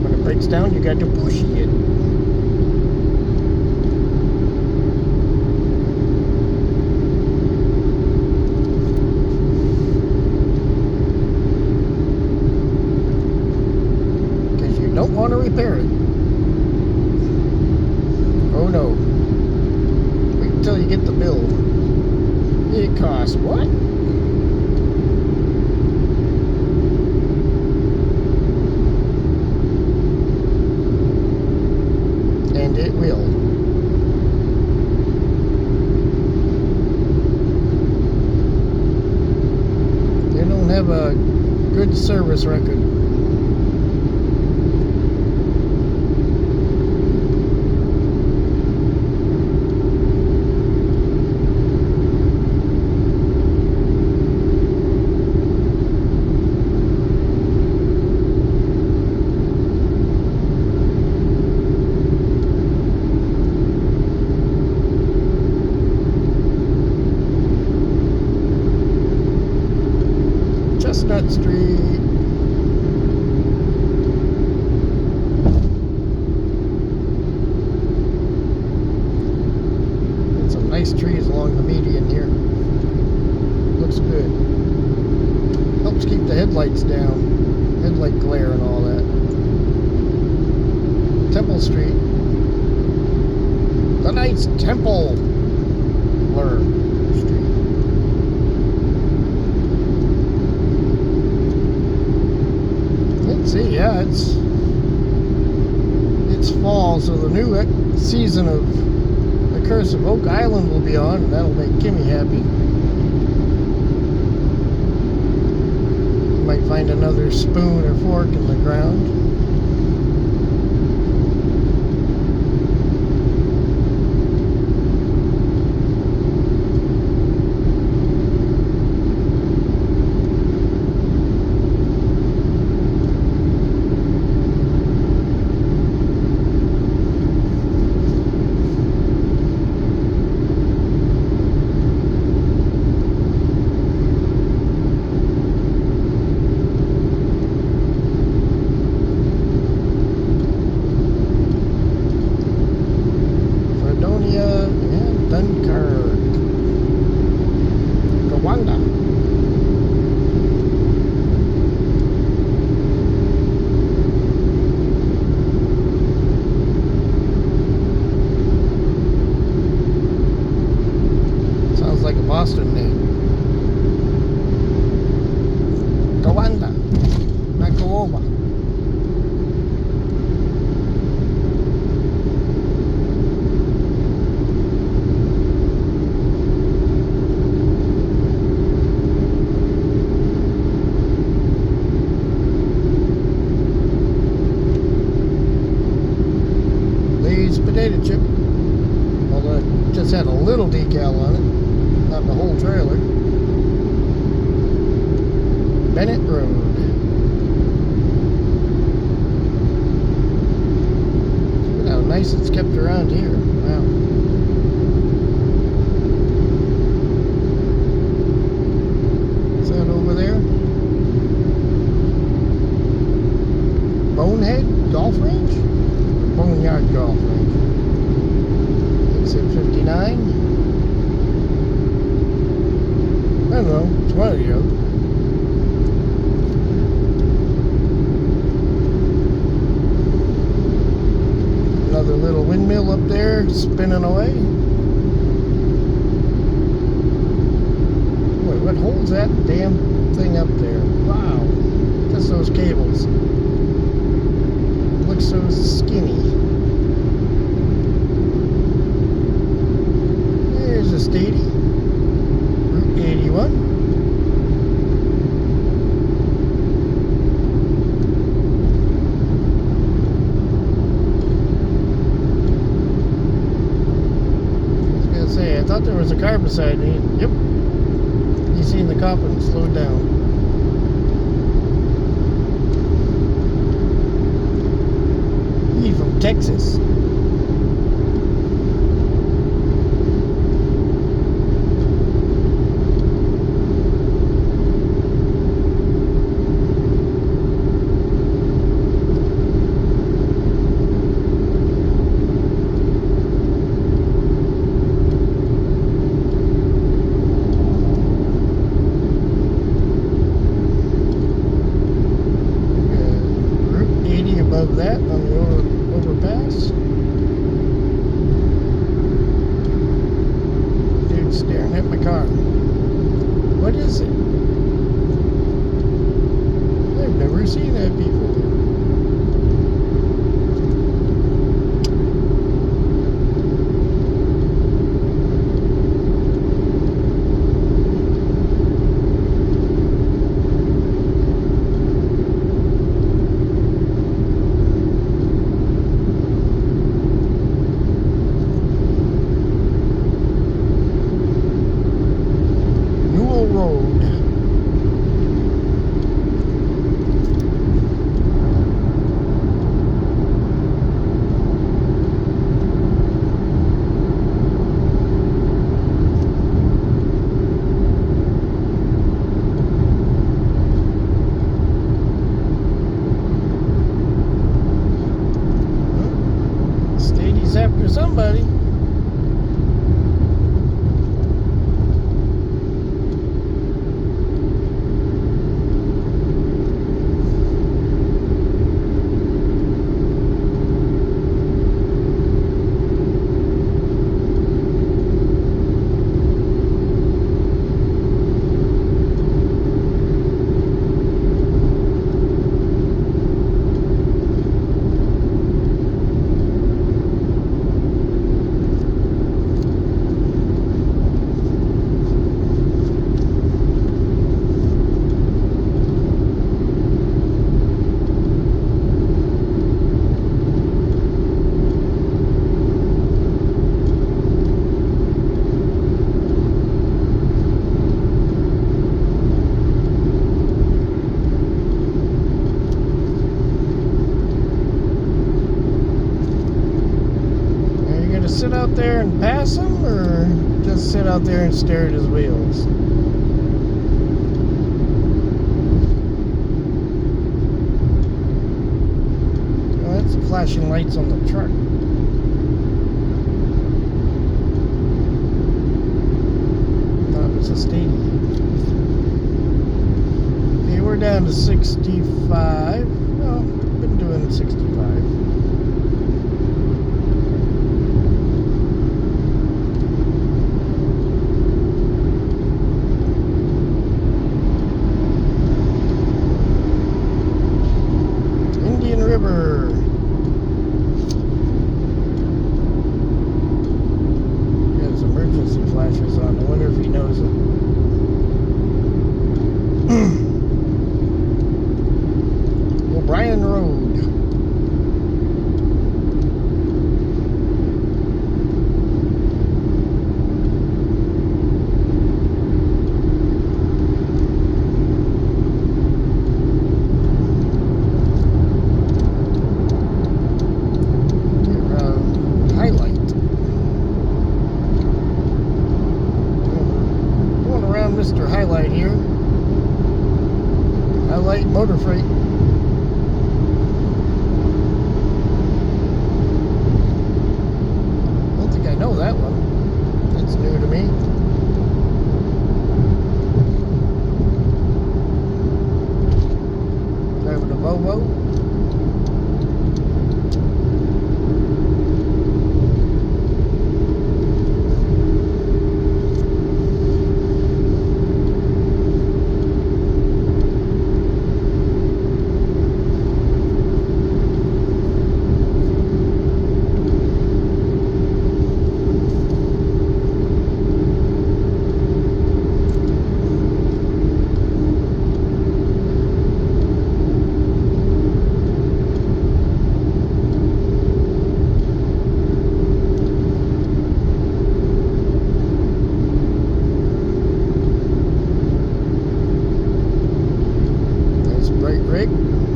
S1: When it breaks down, you got to push it. Don't want to repair it. Oh no. Wait until you get the bill. It costs what? And it will. They don't have a good service record. headlight glare and all that. Temple Street. The Knights Templar Street. Let's see, yeah, it's fall, so the new season of The Curse of Oak Island will be on, and that'll make Kimmy happy. Might find another spoon or fork in the ground. Like a Boston name. Gowanda, not Gooba. Lay's potato chip. Although it just had a little decal on it. Not the whole trailer. Bennett Road. Look at how nice it's kept around here. Wow. Is that over there? Bonehead Golf Range? Boneyard Golf Range. Exit 59. I don't know, it's one of the other. Another little windmill up there, spinning away. Boy, what holds that damn thing up there? Wow, just those cables. Looks so skinny. There's a Stady. 81. I was gonna say, I thought there was a car beside me. Yep. You seen the cop and slowed down. He from Texas. Above that on the overpass. Dude staring at my car. What is it? I've never seen that before. Road. out there and pass him, or just sit out there and stare at his wheels? Well, that's the flashing lights on the truck. Thought it was a stadium. Okay, we're down to 65. Well, been doing 65. River. There's emergency flashes on. I wonder if he knows it. O'Brien Road. Mr. Highlight here. Highlight Motor Freight. I don't think I know that one. That's new to me. Driving a Volvo.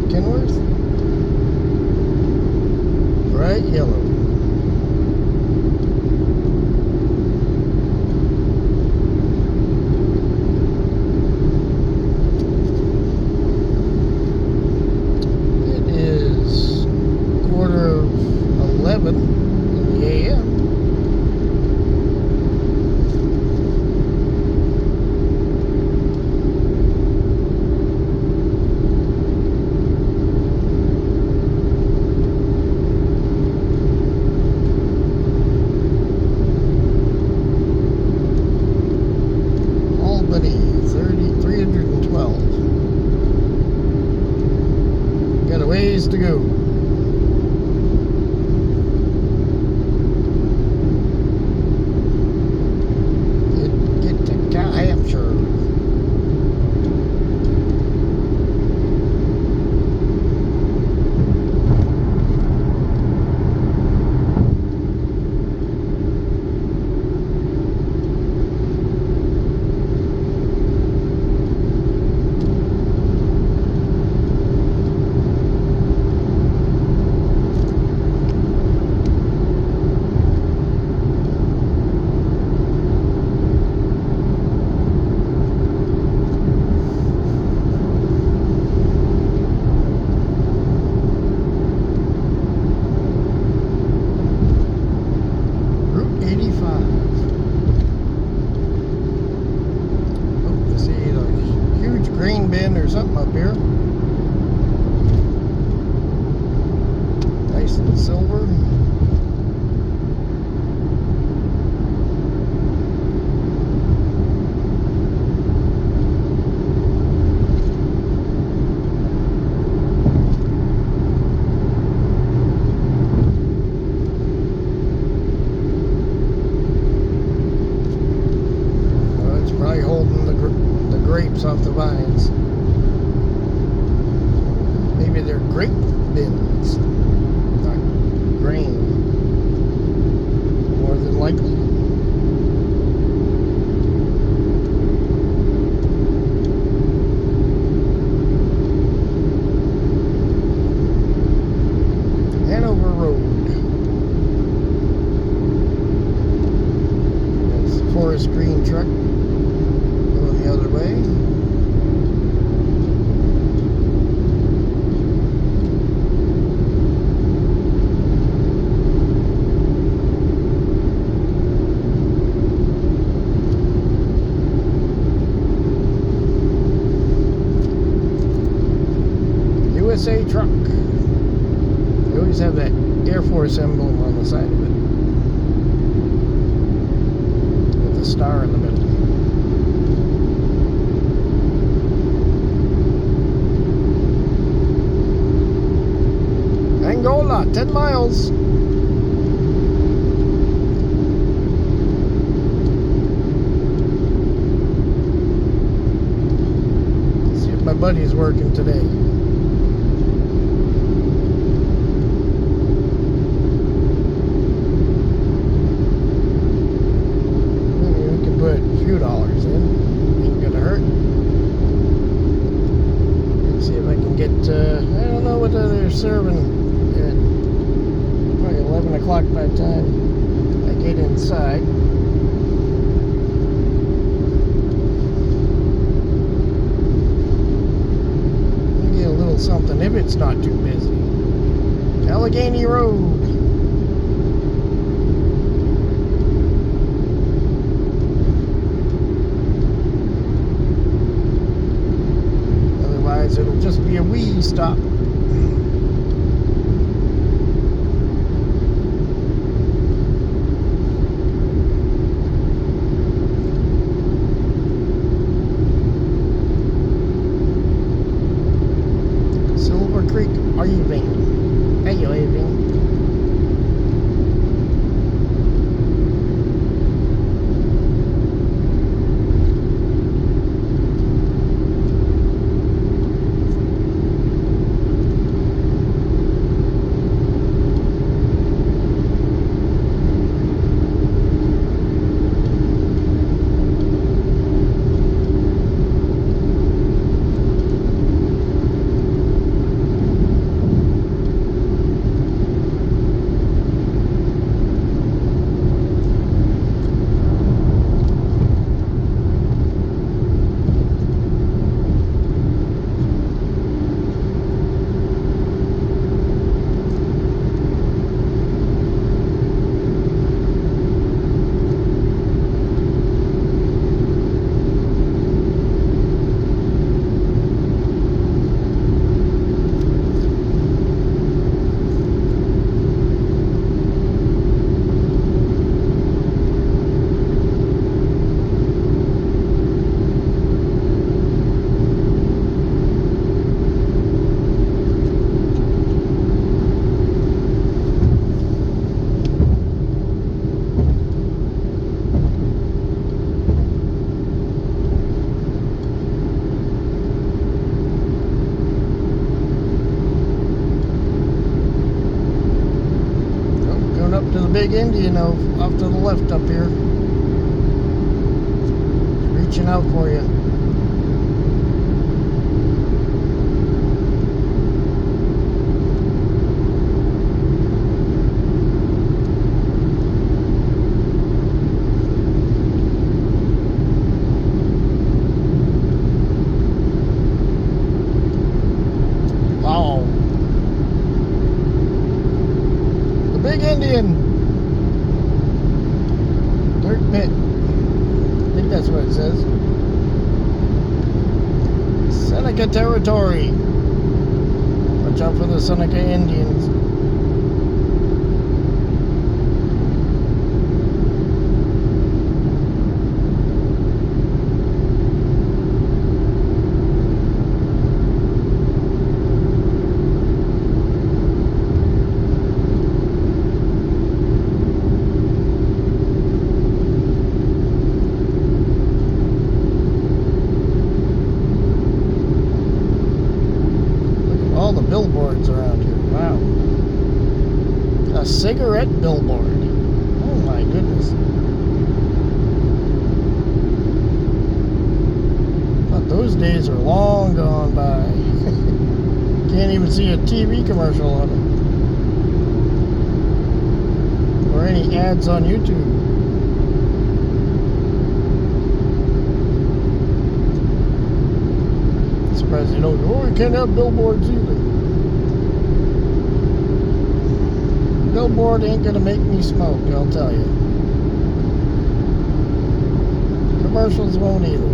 S1: Kenworth. Bright yellow. It is 11:15 in the AM. Albany, 312. Got a ways to go. Get to Hampshire. Route 85. Oh, I see a huge grain bin or something up here. Nice and silver. Probably holding the grapes off the vines. Maybe they're grape bins, not grain. More than likely. Hanover Road. USA truck. They always have that Air Force emblem on the side of it, with the star in the middle. Angola, 10 miles. See if my buddy's working today. Maybe we can put a few dollars in. Ain't gonna hurt. Let's see if I can get, I don't know what they're serving. 11 o'clock by the time I get inside. Get a little something if it's not too busy. Allegheny Road. Otherwise it'll just be a wee stop. Are you waving? To the big Indian off to the left up here. Reaching out for you. Wow. The big Indian. Dirt pit. I think that's what it says. Seneca territory. Watch out for the Seneca Indians. All the billboards around here. Wow. A cigarette billboard. Oh my goodness. Thought those days are long gone by. Can't even see a TV commercial on them. Or any ads on YouTube. Surprised you don't go, oh, you can't have billboards either. Billboard ain't gonna make me smoke, I'll tell you. Commercials won't either.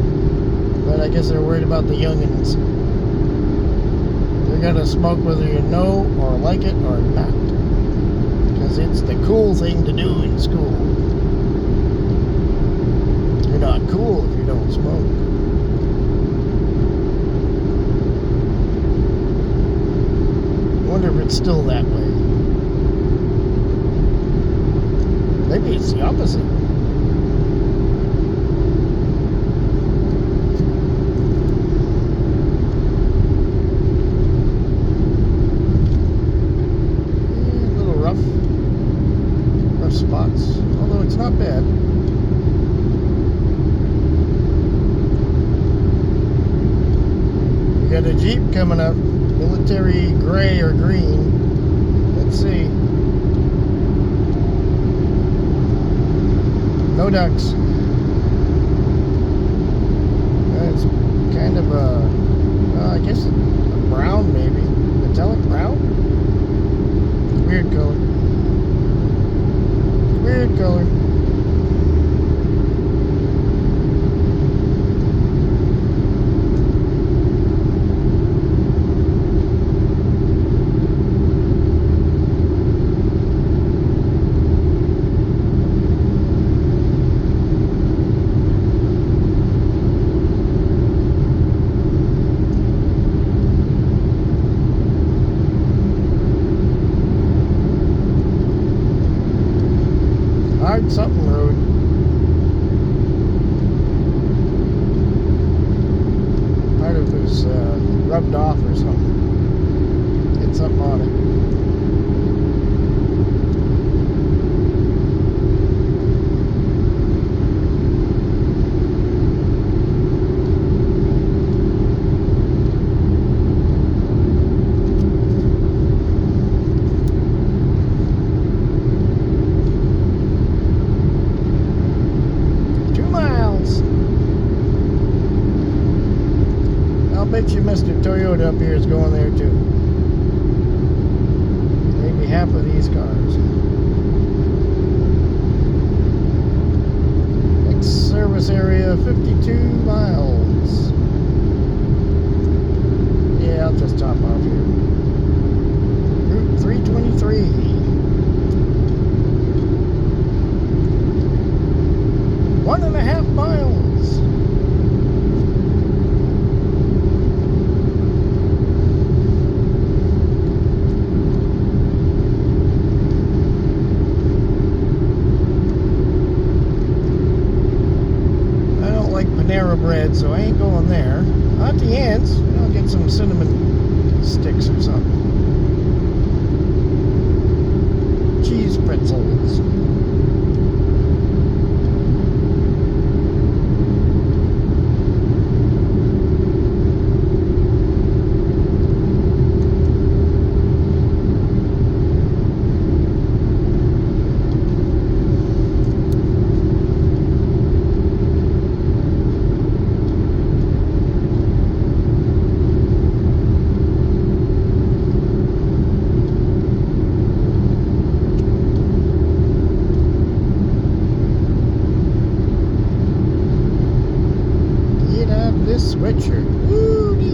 S1: But I guess they're worried about the youngins. You're gonna smoke whether you know or like it or not. Because it's the cool thing to do in school. You're not cool if you don't smoke. I wonder if it's still that way. Maybe it's the opposite. Yeah, a little rough spots, although it's not bad. We got a Jeep coming up, military gray or green. Let's see. No ducks. It's kind of a, I guess a brown maybe. Metallic brown? Weird color. Weird color. Hard something road. Part of it was rubbed off or something. Get something on it. 2 miles. I'll bet you Mr. Toyota up here is going there too. Maybe half of these cars. Next service area, 52 miles. Yeah, I'll just top off here. Route 323. 1.5 miles. I don't like Panera bread, so I ain't going there. Auntie Anne's, I'll get some cinnamon sticks or something. Cheese pretzels. This sweatshirt. Woody.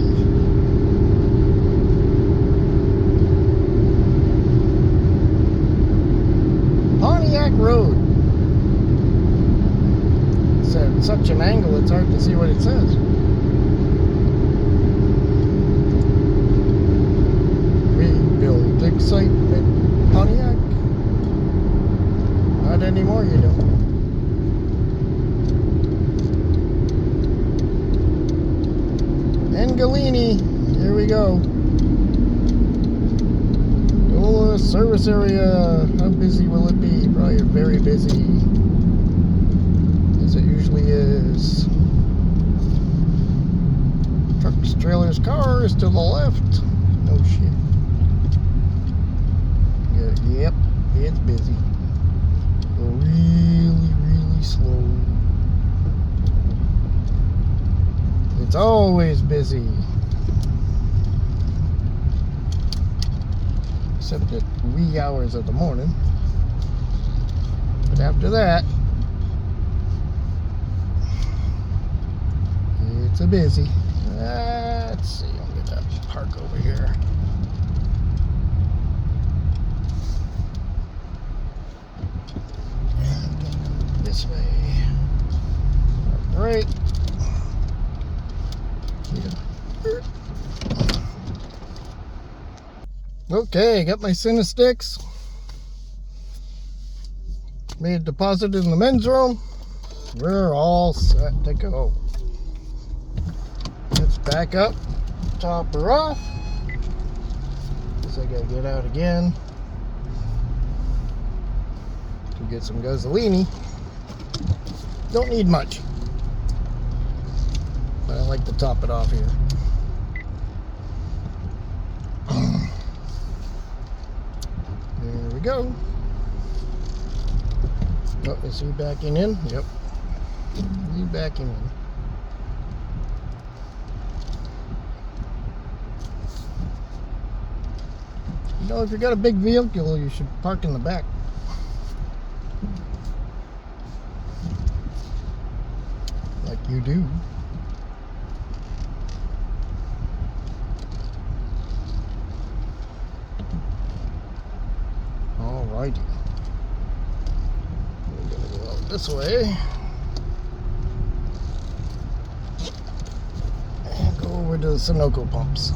S1: Pontiac Road. It's at such an angle it's hard to see what it says. Rebuild excitement. Pontiac. Not anymore, you don't. And Galini, here we go. Gola service area. How busy will it be? Probably very busy, as it usually is. Trucks, trailers, cars to the left. No shit. Yep, it's busy. Go really, really slow. It's always busy. Except at wee hours of the morning. But after that, it's a busy. Let's see, I'm gonna park over here. Okay, got my cine sticks. Made a deposit in the men's room. We're all set to go. Let's back up, top her off. Guess I gotta get out again to get some gasolini. Don't need much, but I like to top it off here. There we go. Oh, is he backing in? Yep. He's backing in. You know, if you got a big vehicle, you should park in the back. Like you do. Alrighty. We're gonna go out this way. And go over to the Sunoco pumps.